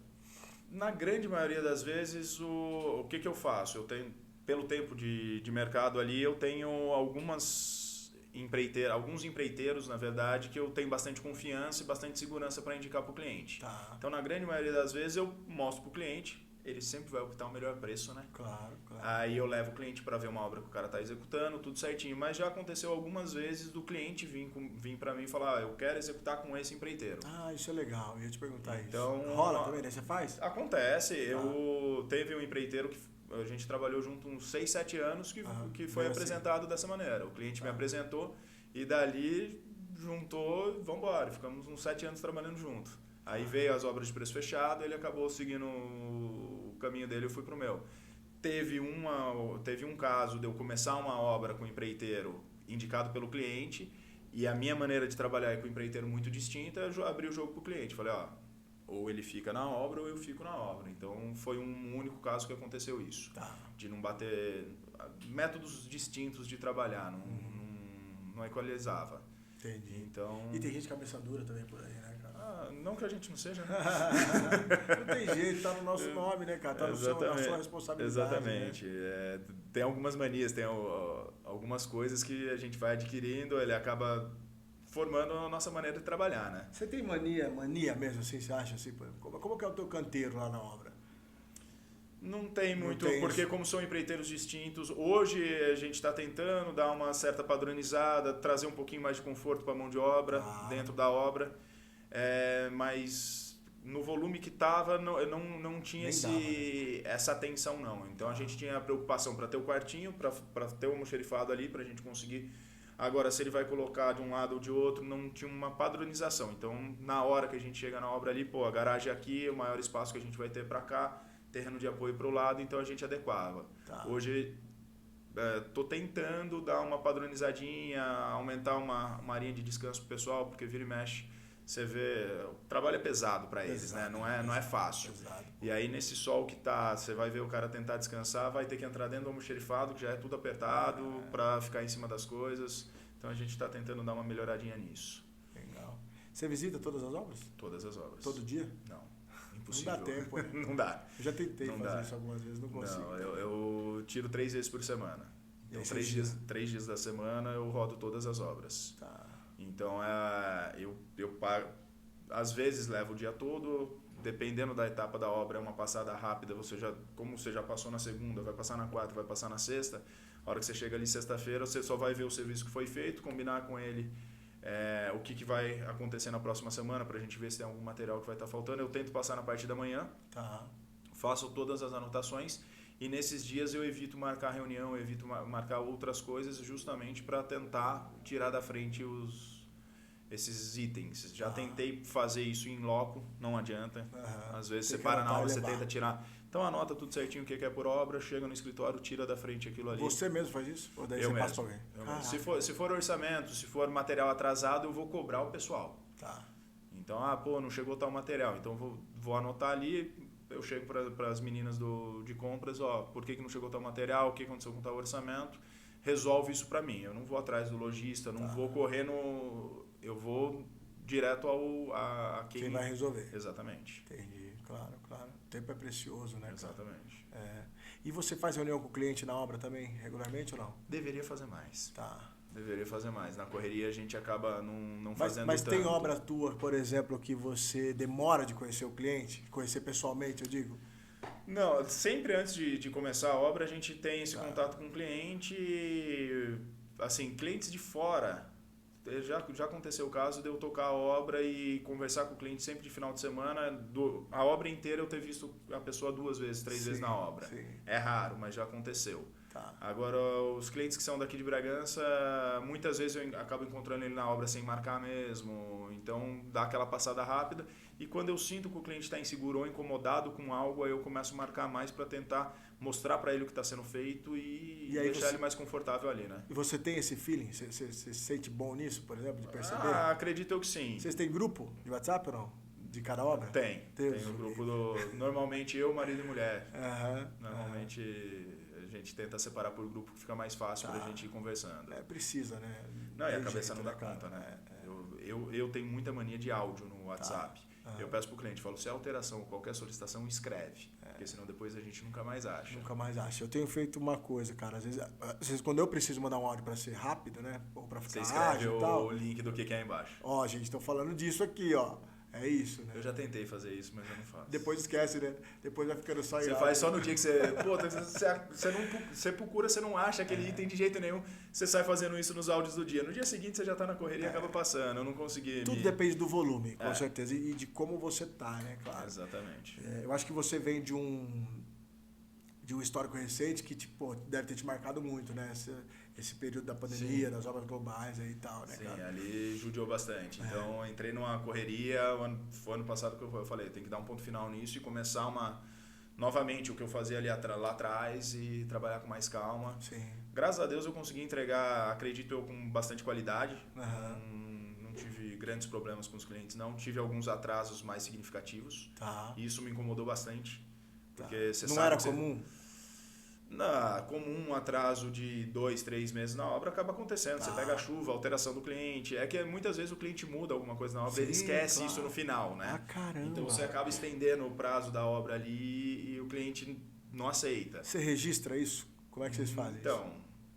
Na grande maioria das vezes, o que eu faço? Eu tenho, pelo tempo de mercado ali, eu tenho alguns empreiteiros, na verdade, que eu tenho bastante confiança e bastante segurança para indicar para o cliente. Tá. Então, na grande maioria das vezes, eu mostro para o cliente, ele sempre vai optar o melhor preço, né? Claro, claro. Aí eu levo o cliente para ver uma obra que o cara tá executando, tudo certinho. Mas já aconteceu algumas vezes do cliente vir para mim e falar, eu quero executar com esse empreiteiro. Ah, isso é legal, eu ia te perguntar então, isso. Rola também, né? Você faz? Acontece. Teve um empreiteiro que a gente trabalhou junto uns 6, 7 anos que foi apresentado dessa maneira. O cliente me apresentou e dali juntou, vamos embora. Ficamos uns 7 anos trabalhando junto. Aí veio as obras de preço fechado, ele acabou seguindo o caminho dele, eu fui pro meu. Teve um caso de eu começar uma obra com o empreiteiro indicado pelo cliente e a minha maneira de trabalhar com o empreiteiro muito distinta, eu abri o jogo pro cliente. Falei, ou ele fica na obra ou eu fico na obra. Então foi um único caso que aconteceu isso. De não bater métodos distintos de trabalhar, não equalizava. Entendi. Então, e tem gente cabeça dura também por aí, né, cara? Não que a gente não seja, né? Não tem jeito, tá no nosso nome, né, cara? Tá na sua responsabilidade. Exatamente. Né? Tem algumas manias, tem algumas coisas que a gente vai adquirindo, ele acaba formando a nossa maneira de trabalhar, né? Você tem mania mesmo, assim, você acha assim? Como que é o teu canteiro lá na obra? Não tem muito, porque como são empreiteiros distintos, hoje a gente está tentando dar uma certa padronizada, trazer um pouquinho mais de conforto para a mão de obra, dentro da obra, mas no volume que estava não tinha essa atenção não. Então a gente tinha a preocupação para ter o quartinho, para ter o almoxerifado ali, para a gente conseguir. Agora, se ele vai colocar de um lado ou de outro, não tinha uma padronização. Então, na hora que a gente chega na obra ali, a garagem aqui, o maior espaço que a gente vai ter para cá, terreno de apoio para o lado, então a gente adequava. Hoje, estou tentando dar uma padronizadinha, aumentar uma arinha de descanso para o pessoal, porque vira e mexe, você vê, o trabalho é pesado para eles, né? Não é fácil. Pesado. E aí, nesse sol que tá, você vai ver o cara tentar descansar, vai ter que entrar dentro do almoxerifado, que já é tudo apertado, para ficar em cima das coisas. Então, a gente está tentando dar uma melhoradinha nisso. Legal. Você visita todas as obras? Todas as obras. Todo dia? Não. Impossível. Não dá tempo, né? Não dá. Eu já tentei fazer isso algumas vezes, não consigo. Não, eu tiro 3 vezes por semana. Então, 3 dias da semana eu rodo todas as obras. Então, eu às vezes levo o dia todo, dependendo da etapa da obra, é uma passada rápida. Como você já passou na segunda, vai passar na quarta, vai passar na sexta. A hora que você chega ali sexta-feira, você só vai ver o serviço que foi feito, combinar com ele o que vai acontecer na próxima semana para a gente ver se tem algum material que vai estar faltando. Eu tento passar na parte da manhã, faço todas as anotações e nesses dias eu evito marcar reunião, eu evito marcar outras coisas justamente para tentar tirar da frente esses itens. Já tentei fazer isso em loco, não adianta. Às vezes você para na obra, você tenta tirar. Então anota tudo certinho o que é por obra, chega no escritório, tira da frente aquilo ali. Você mesmo faz isso? Ou daí você passa para alguém? Se for orçamento, se for material atrasado, eu vou cobrar o pessoal. Então, não chegou tal material. Então vou anotar ali, eu chego para as meninas de compras, por que não chegou tal material, o que aconteceu com tal orçamento, resolve isso para mim. Eu não vou atrás do lojista, não vou correr eu vou direto a quem vai resolver. Exatamente. Entendi, claro. O tempo é precioso, né? Exatamente. E você faz reunião com o cliente na obra também, regularmente ou não? Deveria fazer mais. Deveria fazer mais. Na correria a gente acaba não fazendo mas tanto. Tem obra tua, por exemplo, que você demora de conhecer o cliente? Conhecer pessoalmente, eu digo? Não, sempre antes de começar a obra a gente tem esse contato com o cliente, assim, clientes de fora. Já aconteceu o caso de eu tocar a obra e conversar com o cliente sempre de final de semana, a obra inteira eu ter visto a pessoa 2 vezes, 3 vezes na obra. É raro, mas já aconteceu. Agora, os clientes que são daqui de Bragança, muitas vezes eu acabo encontrando ele na obra sem marcar mesmo, então dá aquela passada rápida. E quando eu sinto que o cliente está inseguro ou incomodado com algo, aí eu começo a marcar mais para tentar mostrar para ele o que está sendo feito e deixar ele mais confortável ali, né? E você tem esse feeling? Você se sente bom nisso, por exemplo, de perceber? Acredito eu que sim. Vocês têm grupo de WhatsApp ou não? De cada obra? Tem um grupo normalmente eu, marido e mulher. Normalmente a gente tenta separar por grupo que fica mais fácil para a gente ir conversando. Precisa, né? Não, e a cabeça não dá conta, né? Eu tenho muita mania de áudio no WhatsApp. Eu peço pro cliente, falo, se é alteração ou qualquer solicitação, escreve. Porque senão depois a gente nunca mais acha. Eu tenho feito uma coisa, cara. Às vezes quando eu preciso mandar um áudio para ser rápido, né? Ou para ficar ágil e tal. O link do que é embaixo. Gente, tô falando disso aqui, ó. É isso, né? Eu já tentei fazer isso, mas eu não faço. Depois esquece, né? Depois vai ficando só Você faz só no dia que você... Pô, você procura, você não acha aquele item de jeito nenhum. Você sai fazendo isso nos áudios do dia. No dia seguinte você já tá na correria e acaba passando. Eu não consegui... Tudo depende do volume, com certeza. E de como você tá, né? Claro. Exatamente. Eu acho que você vem de um histórico recente que tipo, deve ter te marcado muito, né? Esse período da pandemia, das obras globais aí e tal, né, Sim, cara? ali judiou bastante. Então, entrei numa correria, foi ano passado que eu falei, tem que dar um ponto final nisso e começar novamente o que eu fazia ali lá atrás e trabalhar com mais calma. Sim. Graças a Deus eu consegui entregar, acredito eu, com bastante qualidade. Não tive grandes problemas com os clientes, não. Tive alguns atrasos mais significativos. Tá. E isso me incomodou bastante. Porque você não sabe era que comum? Comum um atraso de 2, 3 meses na obra acaba acontecendo. Você pega a chuva, a alteração do cliente. É que muitas vezes o cliente muda alguma coisa na obra, ele esquece isso no final, né? Caramba. Então você acaba estendendo o prazo da obra ali e o cliente não aceita. Você registra isso? Como é que vocês fazem isso? Então,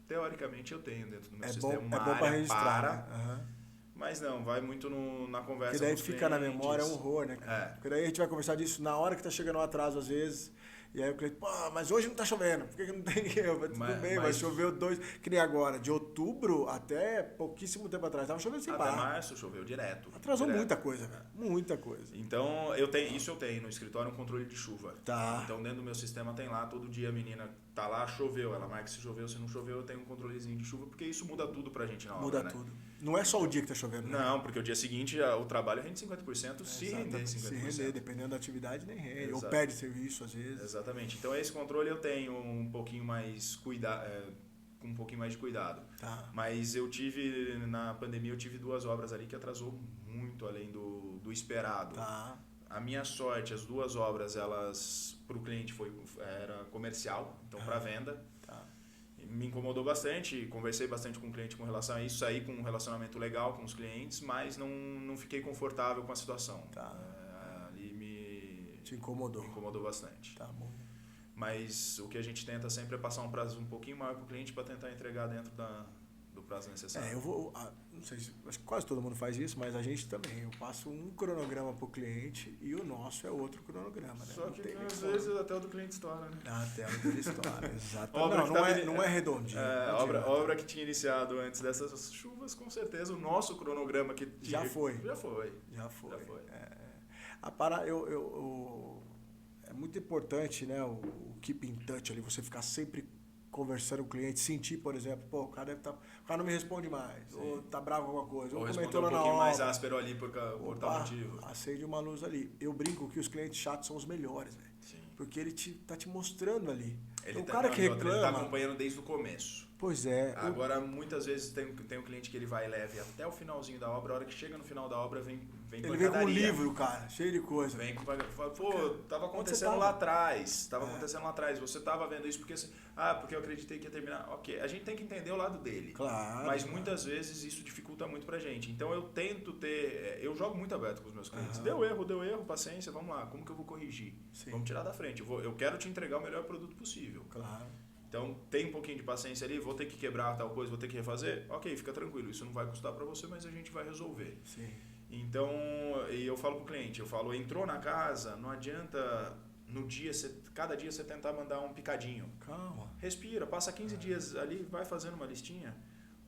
teoricamente eu tenho dentro do meu sistema uma área para registrar, né? Mas não, vai muito na conversa. Porque daí com os fica clientes. na memória, é um horror, né, cara? Porque daí a gente vai conversar disso na hora que tá chegando o atraso, às vezes. E aí o cliente, pô, mas hoje não tá chovendo, por que não tem eu? Tudo bem, mas choveu 2, que nem agora, de outubro até pouquíssimo tempo atrás, tava chovendo sem parar. Até março choveu direto. Atrasou muita coisa, velho, muita coisa. Então, isso eu tenho no escritório, um controle de chuva. Tá. Então, dentro do meu sistema tem lá, todo dia a menina tá lá, choveu, ela marca se choveu, se não choveu, eu tenho um controlezinho de chuva, porque isso muda tudo pra gente na obra, Muda né? tudo. Não é só o dia que tá chovendo, né? Não, porque o dia seguinte o trabalho rende 50%, se render 50%. Se render, dependendo da atividade, nem rende. Ou perde serviço, às vezes. Exatamente. Então, esse controle eu tenho um pouquinho mais com um pouquinho mais de cuidado. Tá. Mas na pandemia, eu tive 2 obras ali que atrasou muito além do esperado. Tá. A minha sorte, as 2 obras, elas para o cliente era comercial, então para venda. Tá. Me incomodou bastante, conversei bastante com o cliente com relação a isso, saí com um relacionamento legal com os clientes, mas não fiquei confortável com a situação. Tá. Ali te incomodou. Me incomodou bastante. Tá bom. Mas o que a gente tenta sempre é passar um prazo um pouquinho maior para o cliente para tentar entregar dentro do prazo necessário. Não sei se acho que quase todo mundo faz isso, mas a gente também. Eu passo um cronograma pro cliente e o nosso é outro cronograma, né? Só que às vezes até o do cliente estoura, né? Até o dele estoura, exatamente. Não é redondinho. Obra que tinha iniciado antes dessas chuvas, com certeza o nosso cronograma que já foi. Já foi. É muito importante, né, o keep in touch ali, você ficar sempre conversando com o cliente, sentir, por exemplo, pô, o cara não me responde mais, sim, ou tá bravo com alguma coisa, ou comentou um pouquinho mais áspero ali por tal motivo. Acende uma luz ali. Eu brinco que os clientes chatos são os melhores, velho. Porque ele tá te mostrando ali. Ele então, o cara que reclama... Ele tá acompanhando desde o começo. Pois é. Agora, muitas vezes tem um cliente que ele vai leve até o finalzinho da obra, a hora que chega no final da obra, vem ele vem com um livro, cara, cheio de coisa. Vem com pô, tava acontecendo lá atrás. Acontecendo lá atrás. Você tava vendo isso porque porque eu acreditei que ia terminar. Ok, a gente tem que entender o lado dele. Claro. Mas muitas vezes isso dificulta muito pra gente. Então eu tento eu jogo muito aberto com os meus clientes. Deu erro, paciência, vamos lá. Como que eu vou corrigir? Sim. Vamos tirar da frente. Eu quero te entregar o melhor produto possível. Claro. Então, tem um pouquinho de paciência ali, vou ter que quebrar tal coisa, vou ter que refazer. Ok, fica tranquilo, isso não vai custar para você, mas a gente vai resolver. Sim. Então, e eu falo pro cliente, entrou na casa, não adianta cada dia você tentar mandar um picadinho. Calma. Respira, passa 15 dias ali, vai fazendo uma listinha,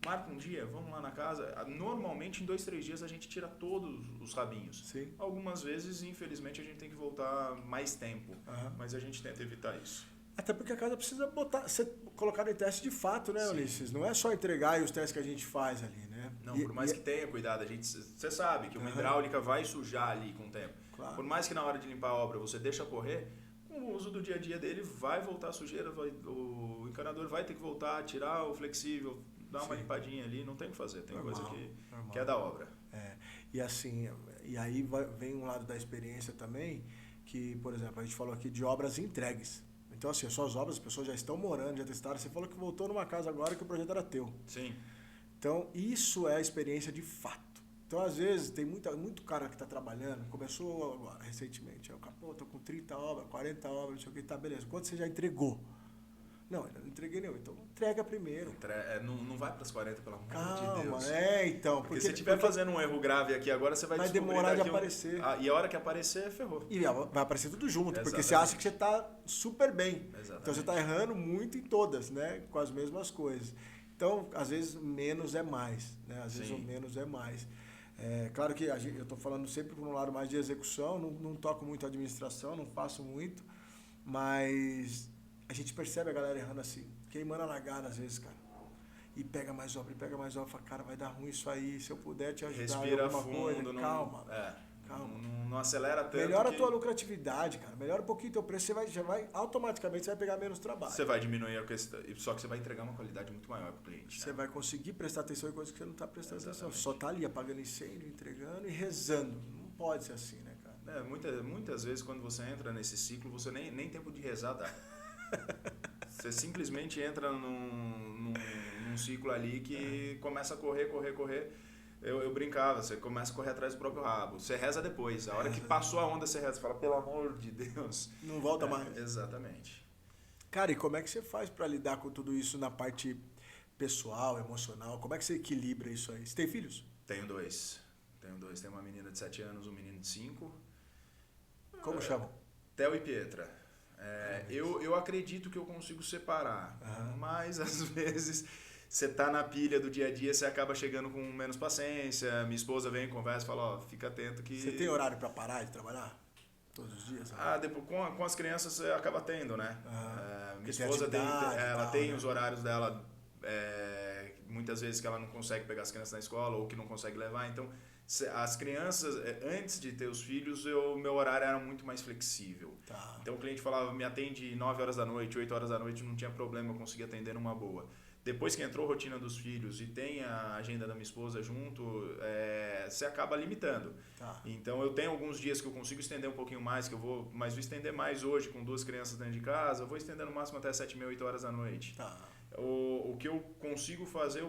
marca um dia, vamos lá na casa. Normalmente, em 2, 3 dias, a gente tira todos os rabinhos. Sim. Algumas vezes, infelizmente, a gente tem que voltar mais tempo, mas a gente tenta evitar isso. Até porque a casa precisa ser colocada em teste de fato, né, Ulisses? Não é só entregar e os testes que a gente faz ali, né? Não, por mais que tenha cuidado, você sabe que uma hidráulica vai sujar ali com o tempo. Claro. Por mais que na hora de limpar a obra você deixa correr, com o uso do dia a dia dele vai voltar a sujeira, o encanador vai ter que voltar, tirar o flexível, dar uma limpadinha ali, não tem o que fazer, tem coisa que é da obra. E assim, e aí vem um lado da experiência também, que, por exemplo, a gente falou aqui de obras entregues. Então, assim, as suas obras, as pessoas já estão morando, já testaram. Você falou que voltou numa casa agora que o projeto era teu. Sim. Então, isso é a experiência de fato. Então, às vezes, tem muito cara que está trabalhando, começou agora, recentemente. Tô com 30 obras, 40 obras, não sei o que, tá, beleza. Quanto você já entregou? Não, ainda não entreguei nenhum. Então entrega primeiro. Não vai para as 40, pelo amor Calma, de Deus. Então. Porque se estiver fazendo um erro grave aqui agora, você vai demorar de aparecer. E a hora que aparecer, ferrou. E vai aparecer tudo junto, Exatamente. porque você acha que você tá super bem. Exatamente. Então você tá errando muito em todas, né? Com as mesmas coisas. Então, às vezes, menos é mais, né? Às vezes o menos é mais. Claro que eu tô falando sempre por um lado mais de execução, não toco muito a administração, não faço muito, mas a gente percebe a galera errando assim, queimando a largada às vezes, cara. E pega mais obra, fala, cara, vai dar ruim isso aí, se eu puder te ajudar Respira em alguma fundo, coisa, calma. Calma. Não acelera tanto. Melhora a tua lucratividade, cara. Melhora um pouquinho o teu preço, automaticamente você vai pegar menos trabalho. Você vai diminuir a questão, só que você vai entregar uma qualidade muito maior para o cliente. Você vai conseguir prestar atenção em coisas que você não está prestando atenção. Só tá ali apagando incêndio, entregando e rezando. Não pode ser assim, né, cara? Muitas vezes quando você entra nesse ciclo, você nem tempo de rezar dá. Você simplesmente entra num ciclo ali que começa a correr. Eu brincava, você começa a correr atrás do próprio rabo. Você reza depois. A hora que passou a onda, você reza. Você fala, pelo amor de Deus. Não volta mais. Exatamente. Cara, e como é que você faz para lidar com tudo isso na parte pessoal, emocional? Como é que você equilibra isso aí? Você tem filhos? Tenho dois. Tenho uma menina de 7 anos, um menino de 5. Como chamam? Theo e Pietra. Eu acredito que eu consigo separar, mas às vezes você tá na pilha do dia a dia, você acaba chegando com menos paciência. Minha esposa vem, conversa e fala, fica atento que... Você tem horário para parar de trabalhar? Todos os dias? Depois, com as crianças você acaba tendo, né? Minha esposa tem os horários dela, muitas vezes que ela não consegue pegar as crianças na escola ou que não consegue levar, então... As crianças, antes de ter os filhos, meu horário era muito mais flexível. Tá. Então o cliente falava, me atende 9 horas da noite, 8 horas da noite, não tinha problema, eu conseguia atender numa boa. Depois que entrou a rotina dos filhos e tem a agenda da minha esposa junto, você acaba limitando. Tá. Então eu tenho alguns dias que eu consigo estender um pouquinho mais, mas vou estender mais hoje com 2 crianças dentro de casa, eu vou estender no máximo até 7h30, 8 horas da noite. Tá. O que eu consigo fazer,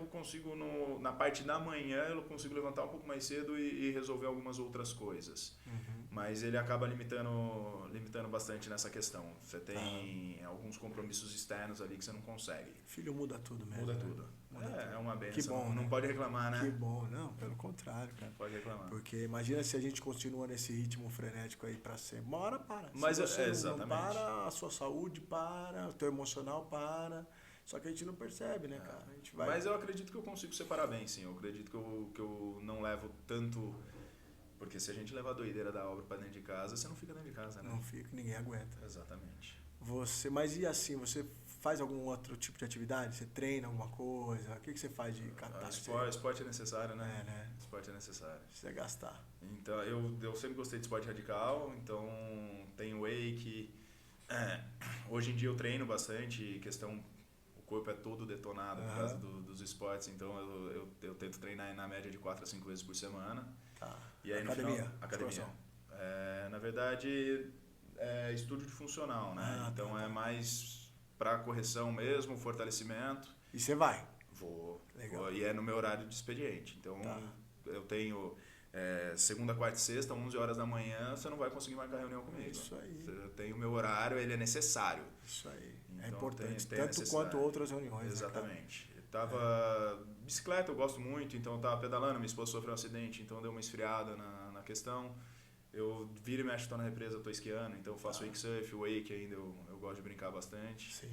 na parte da manhã, eu consigo levantar um pouco mais cedo e resolver algumas outras coisas. Uhum. Mas ele acaba limitando bastante nessa questão. Você tem alguns compromissos externos ali que você não consegue. Filho muda tudo mesmo. Muda tudo. É uma benção. Que bom, não né? pode reclamar, né? Que bom. Não, pelo contrário, cara. Não pode reclamar. Porque imagina se a gente continua nesse ritmo frenético aí pra sempre. Uma hora para. Mas se você exatamente. não para, a sua saúde para, o teu emocional para. Só que a gente não percebe, né, cara? A gente vai... Mas eu acredito que eu consigo separar bem, sim. Eu acredito que eu não levo tanto... Porque se a gente levar a doideira da obra para dentro de casa, você não fica dentro de casa, né? Não fica, ninguém aguenta. Exatamente. Mas e assim, você faz algum outro tipo de atividade? Você treina alguma coisa? O que você faz de catar? Esporte é necessário, né? né? Esporte é necessário. Precisa gastar. Então, eu sempre gostei de esporte radical, então tenho wake. Hoje em dia eu treino bastante, o corpo é todo detonado por causa dos esportes, então eu tento treinar na média de 4 a 5 vezes por semana. Tá. E aí academia? Academia. Na verdade, é estúdio de funcional, né? Então é mais para correção mesmo, fortalecimento. E você vai? Vou. Legal. E é no meu horário de expediente. Então eu tenho segunda, quarta e sexta, 11 horas da manhã, você não vai conseguir marcar reunião comigo. Isso aí. Eu tenho o meu horário, ele é necessário. Isso aí. Então, é importante, tem tanto quanto outras reuniões. Exatamente. Bicicleta eu gosto muito, então eu tava pedalando, minha esposa sofreu um acidente, então deu uma esfriada na questão. Eu viro e mexo, tô na represa, tô esquiando, então eu faço wake surf, wake ainda, eu gosto de brincar bastante. Sim.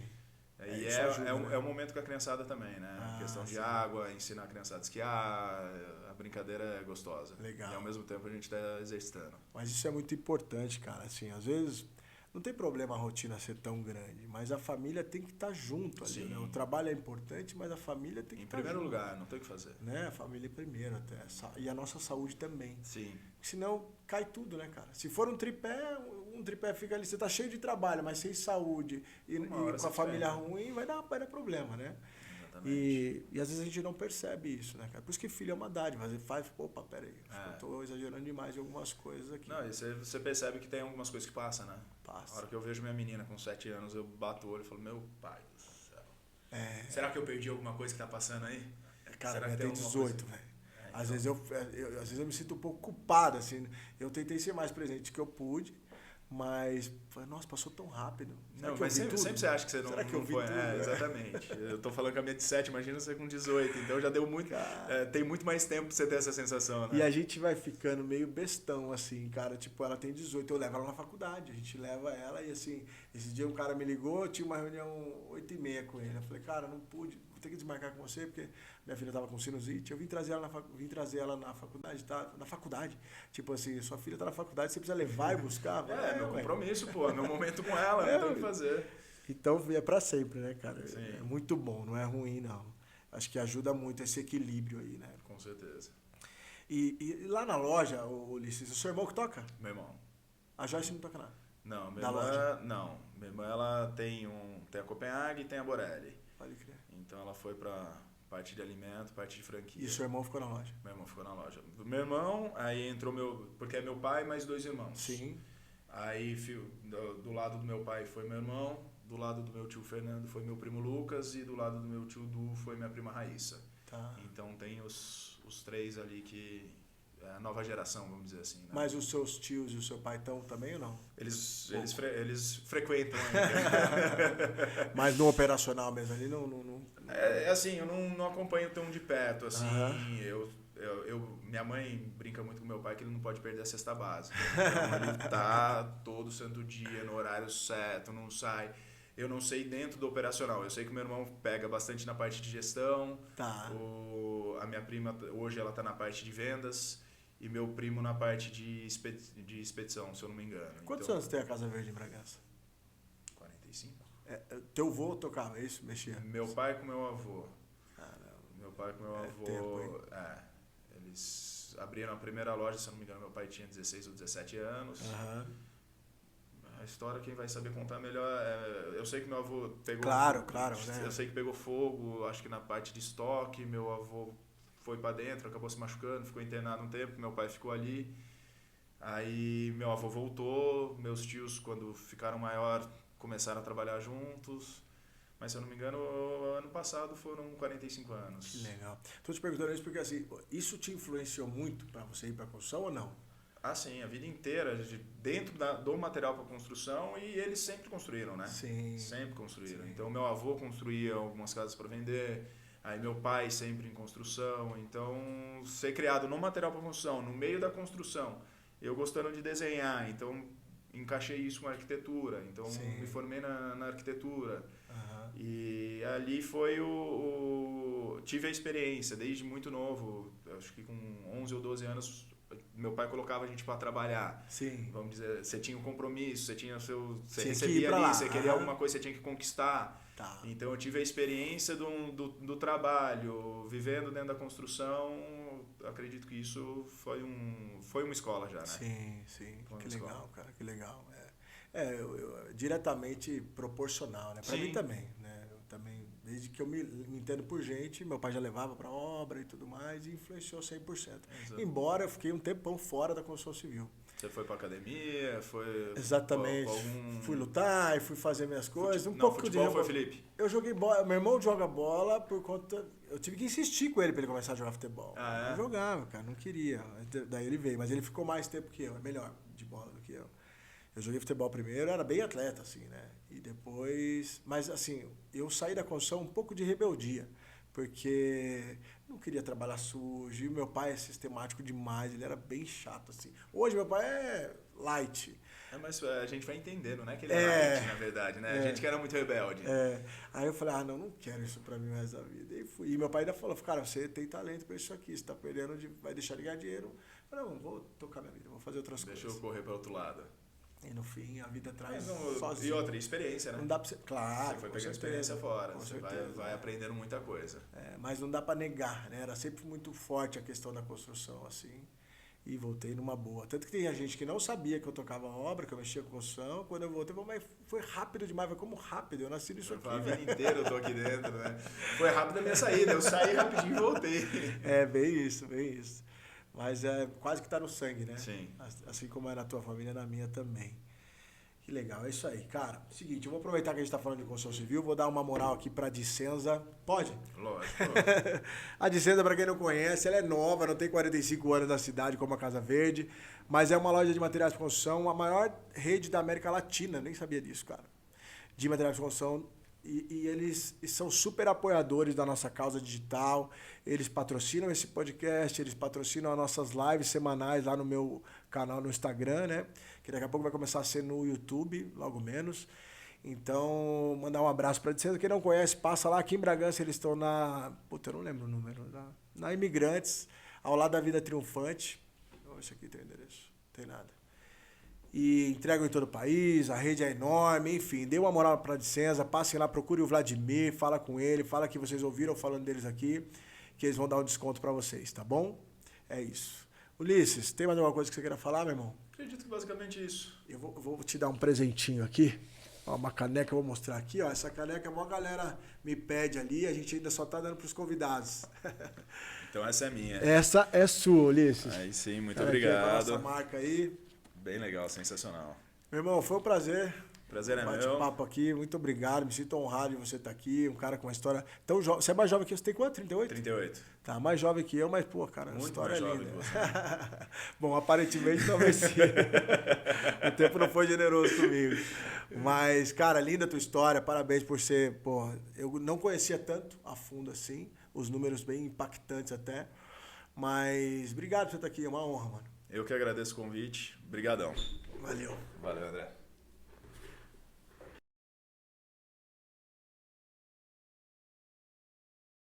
E ajuda, né? é um momento com a criançada também, né? Questão de água, ensinar a criançada a esquiar, a brincadeira é gostosa. Legal. E ao mesmo tempo a gente tá exercitando. Mas isso é muito importante, cara. Assim, às vezes não tem problema a rotina ser tão grande, mas a família tem que estar junto ali, né? O trabalho é importante, mas a família tem que estar junto. Em primeiro lugar, não tem o que fazer. Né? A família primeiro até. E a nossa saúde também. Sim. Senão cai tudo, né, cara? Se for um tripé fica ali, você tá cheio de trabalho, mas sem saúde e com a família ruim, vai dar problema, né? E às vezes a gente não percebe isso, né, cara? Por isso que filho é uma dádiva. Você faz, opa, peraí, eu tô exagerando demais em algumas coisas aqui. Não, e você percebe que tem algumas coisas que passam, né? Passa. A hora que eu vejo minha menina com 7 anos, eu bato o olho e falo, meu pai do céu. Será que eu perdi alguma coisa que tá passando aí? Cara, eu tenho 18, velho. Então... Às vezes eu me sinto um pouco culpado, assim. Eu tentei ser mais presente que eu pude, Mas, nossa, passou tão rápido. Será não, mas sempre você acha que você Será que não foi. Exatamente. Eu tô falando com a minha de 7, imagina você com 18. Então já deu muito. Tem muito mais tempo pra você ter essa sensação, né? E a gente vai ficando meio bestão, assim, cara. Tipo, ela tem 18, eu levo ela na faculdade. A gente leva ela e, assim, esse dia um cara me ligou, eu tinha uma reunião 8h30 com ele. Eu falei, cara, não pude, vou ter que desmarcar com você, porque minha filha tava com sinusite. Eu vim trazer ela na faculdade, tá? Na faculdade. Tipo assim, sua filha tá na faculdade, você precisa levar e buscar. Meu compromisso, pô. Meu momento com ela, não tem o que fazer. Então é pra sempre, né, cara? Sim. É muito bom, não é ruim, não. Acho que ajuda muito esse equilíbrio aí, né? Com certeza. E lá na loja, Ulisses, o seu irmão que toca? Meu irmão. A Joyce não toca nada? Não, minha da irmã, loja? não. Minha irmã, ela tem a Copenhague e tem a Borelli. Pode crer. Então ela foi pra parte de alimento, parte de franquia. E seu irmão ficou na loja? Meu irmão ficou na loja. Meu irmão, aí entrou porque é meu pai mais 2 irmãos. Sim. Aí do lado do meu pai foi meu irmão, do lado do meu tio Fernando foi meu primo Lucas e do lado do meu tio Du foi minha prima Raíssa. Tá. Então tem os 3 ali que é a nova geração, vamos dizer assim. Né? Mas os seus tios e o seu pai estão também ou não? Eles frequentam ainda. Mas no operacional mesmo ali não... É assim, eu não acompanho tão de perto, assim, minha mãe brinca muito com meu pai que ele não pode perder a cesta básica. Então ele tá todo santo dia, no horário certo, não sai. Eu não sei dentro do operacional, eu sei que meu irmão pega bastante na parte de gestão. Tá. A minha prima, hoje ela tá na parte de vendas. E meu primo na parte de expedição, se eu não me engano. Quantos anos tem a Casa Verde em Bragança? 45. Teu avô tocava, é isso? Mexia? Meu pai com meu avô. Caramba. Meu pai com meu avô. Tempo, hein? Eles abriram a primeira loja, se eu não me engano, meu pai tinha 16 ou 17 anos. A história quem vai saber contar melhor. Eu sei que meu avô pegou. Claro, né? Eu sei que pegou fogo, acho que na parte de estoque. Meu avô foi pra dentro, acabou se machucando, ficou internado um tempo, meu pai ficou ali. Aí meu avô voltou, meus tios, quando ficaram maior, começaram a trabalhar juntos. Mas, se eu não me engano, ano passado foram 45 anos. Que legal. Tô te perguntando isso porque, assim, isso te influenciou muito para você ir para a construção ou não? Ah, sim, a vida inteira, dentro do material para construção, e eles sempre construíram, né? Sim. Sempre construíram. Sim. Então, meu avô construía algumas casas para vender, aí meu pai sempre em construção. Então, ser criado no material para construção, no meio da construção, eu gostando de desenhar, então encaixei isso com a arquitetura. Então, Sim. me formei na arquitetura. Uhum. E ali foi tive a experiência desde muito novo, acho que com 11 ou 12 anos meu pai colocava a gente para trabalhar. Sim. Vamos dizer, você tinha um compromisso, você tinha você Tinha recebia ali, lá. você queria alguma coisa, você tinha que conquistar. Tá. Então eu tive a experiência do trabalho, vivendo dentro da construção. Acredito que isso foi uma escola já, né? Sim. Que legal, cara, que legal. Diretamente proporcional, né? Pra Sim. mim também, né? Eu também, desde que eu me entendo por gente, meu pai já levava pra obra e tudo mais e influenciou 100%. Exato. Embora eu fiquei um tempão fora da construção civil. Você foi pra academia, foi... Exatamente. Fui lutar, fui fazer minhas coisas. Futebol foi Felipe? Eu joguei bola. Meu irmão joga bola por conta... Eu tive que insistir com ele pra ele começar a jogar futebol. Ah, é? Eu jogava, cara, não queria. Daí ele veio, mas ele ficou mais tempo que eu. É melhor de bola do que eu. Eu joguei futebol primeiro, era bem atleta, assim, né? E depois... Mas, assim, eu saí da construção um pouco de rebeldia. Porque não queria trabalhar sujo. E meu pai é sistemático demais, ele era bem chato, assim. Hoje meu pai é light. Mas a gente vai entendendo, né? Que ele é light, na verdade, né? A gente que era muito rebelde. Aí eu falei, não quero isso pra mim mais da vida. E fui. E meu pai ainda falou, cara, você tem talento pra isso aqui, você tá perdendo, vai deixar de ganhar dinheiro. Eu falei, não, vou tocar minha vida, vou fazer outras coisas. Deixa eu correr para outro lado. E no fim, a vida traz sozinho. E outra, experiência, né? Não dá pra você... Claro, você foi pegando experiência fora, você vai aprendendo muita coisa. Mas não dá pra negar, né? Era sempre muito forte a questão da construção, assim. E voltei numa boa. Tanto que tem gente que não sabia que eu tocava obra, que eu mexia com construção. Quando eu voltei, mas foi rápido demais. Foi como rápido, eu nasci nisso aqui. A vida inteira eu tô aqui dentro, né? Foi rápido a minha saída, eu saí rapidinho e voltei. Bem isso. Mas quase que tá no sangue, né? Sim. Assim como é na tua família, na minha também. Que legal, é isso aí. Cara, seguinte, eu vou aproveitar que a gente tá falando de construção civil, vou dar uma moral aqui pra Dicenza. Pode? Lógico. A Dicenza, pra quem não conhece, ela é nova, não tem 45 anos na cidade como a Casa Verde, mas é uma loja de materiais de construção, a maior rede da América Latina, nem sabia disso, cara, de materiais de construção. E eles são super apoiadores da nossa causa digital, eles patrocinam esse podcast, eles patrocinam as nossas lives semanais lá no meu canal no Instagram, né? Que daqui a pouco vai começar a ser no YouTube, logo menos. Então, mandar um abraço para Dicenza. Quem não conhece, passa lá. Aqui em Bragança eles estão na... Puta, eu não lembro o número. Na Imigrantes, ao lado da Vida Triunfante. Oh, esse aqui tem o endereço. Não tem nada. E entregam em todo o país, a rede é enorme, enfim, dê uma moral para a Dicenza, passem lá, procure o Vladimir, fala com ele, fala que vocês ouviram falando deles aqui, que eles vão dar um desconto para vocês, tá bom? É isso. Ulisses, tem mais alguma coisa que você queira falar, meu irmão? Acredito que basicamente isso. Eu vou te dar um presentinho aqui, ó, uma caneca, eu vou mostrar aqui, ó, essa caneca a maior galera me pede ali, a gente ainda só tá dando para os convidados. Então essa é minha. Essa é sua, Ulisses. Aí sim, muito Cara, obrigado. aqui, essa marca aí. Bem legal, sensacional. Meu irmão, foi um prazer. Prazer é meu. Bate-papo aqui, muito obrigado. Me sinto honrado de você estar aqui. Um cara com uma história tão jovem. Você é mais jovem que eu? Você tem quanto? 38? 38. Tá, mais jovem que eu, mas, pô, cara, a história mais é jovem linda. que você. Bom, aparentemente talvez sim. O tempo não foi generoso comigo. Mas, cara, linda a tua história. Parabéns por ser, pô, eu não conhecia tanto a fundo assim. Os números bem impactantes até. Mas, obrigado por você estar aqui. É uma honra, mano. Eu que agradeço o convite. Obrigadão. Valeu. Valeu, André.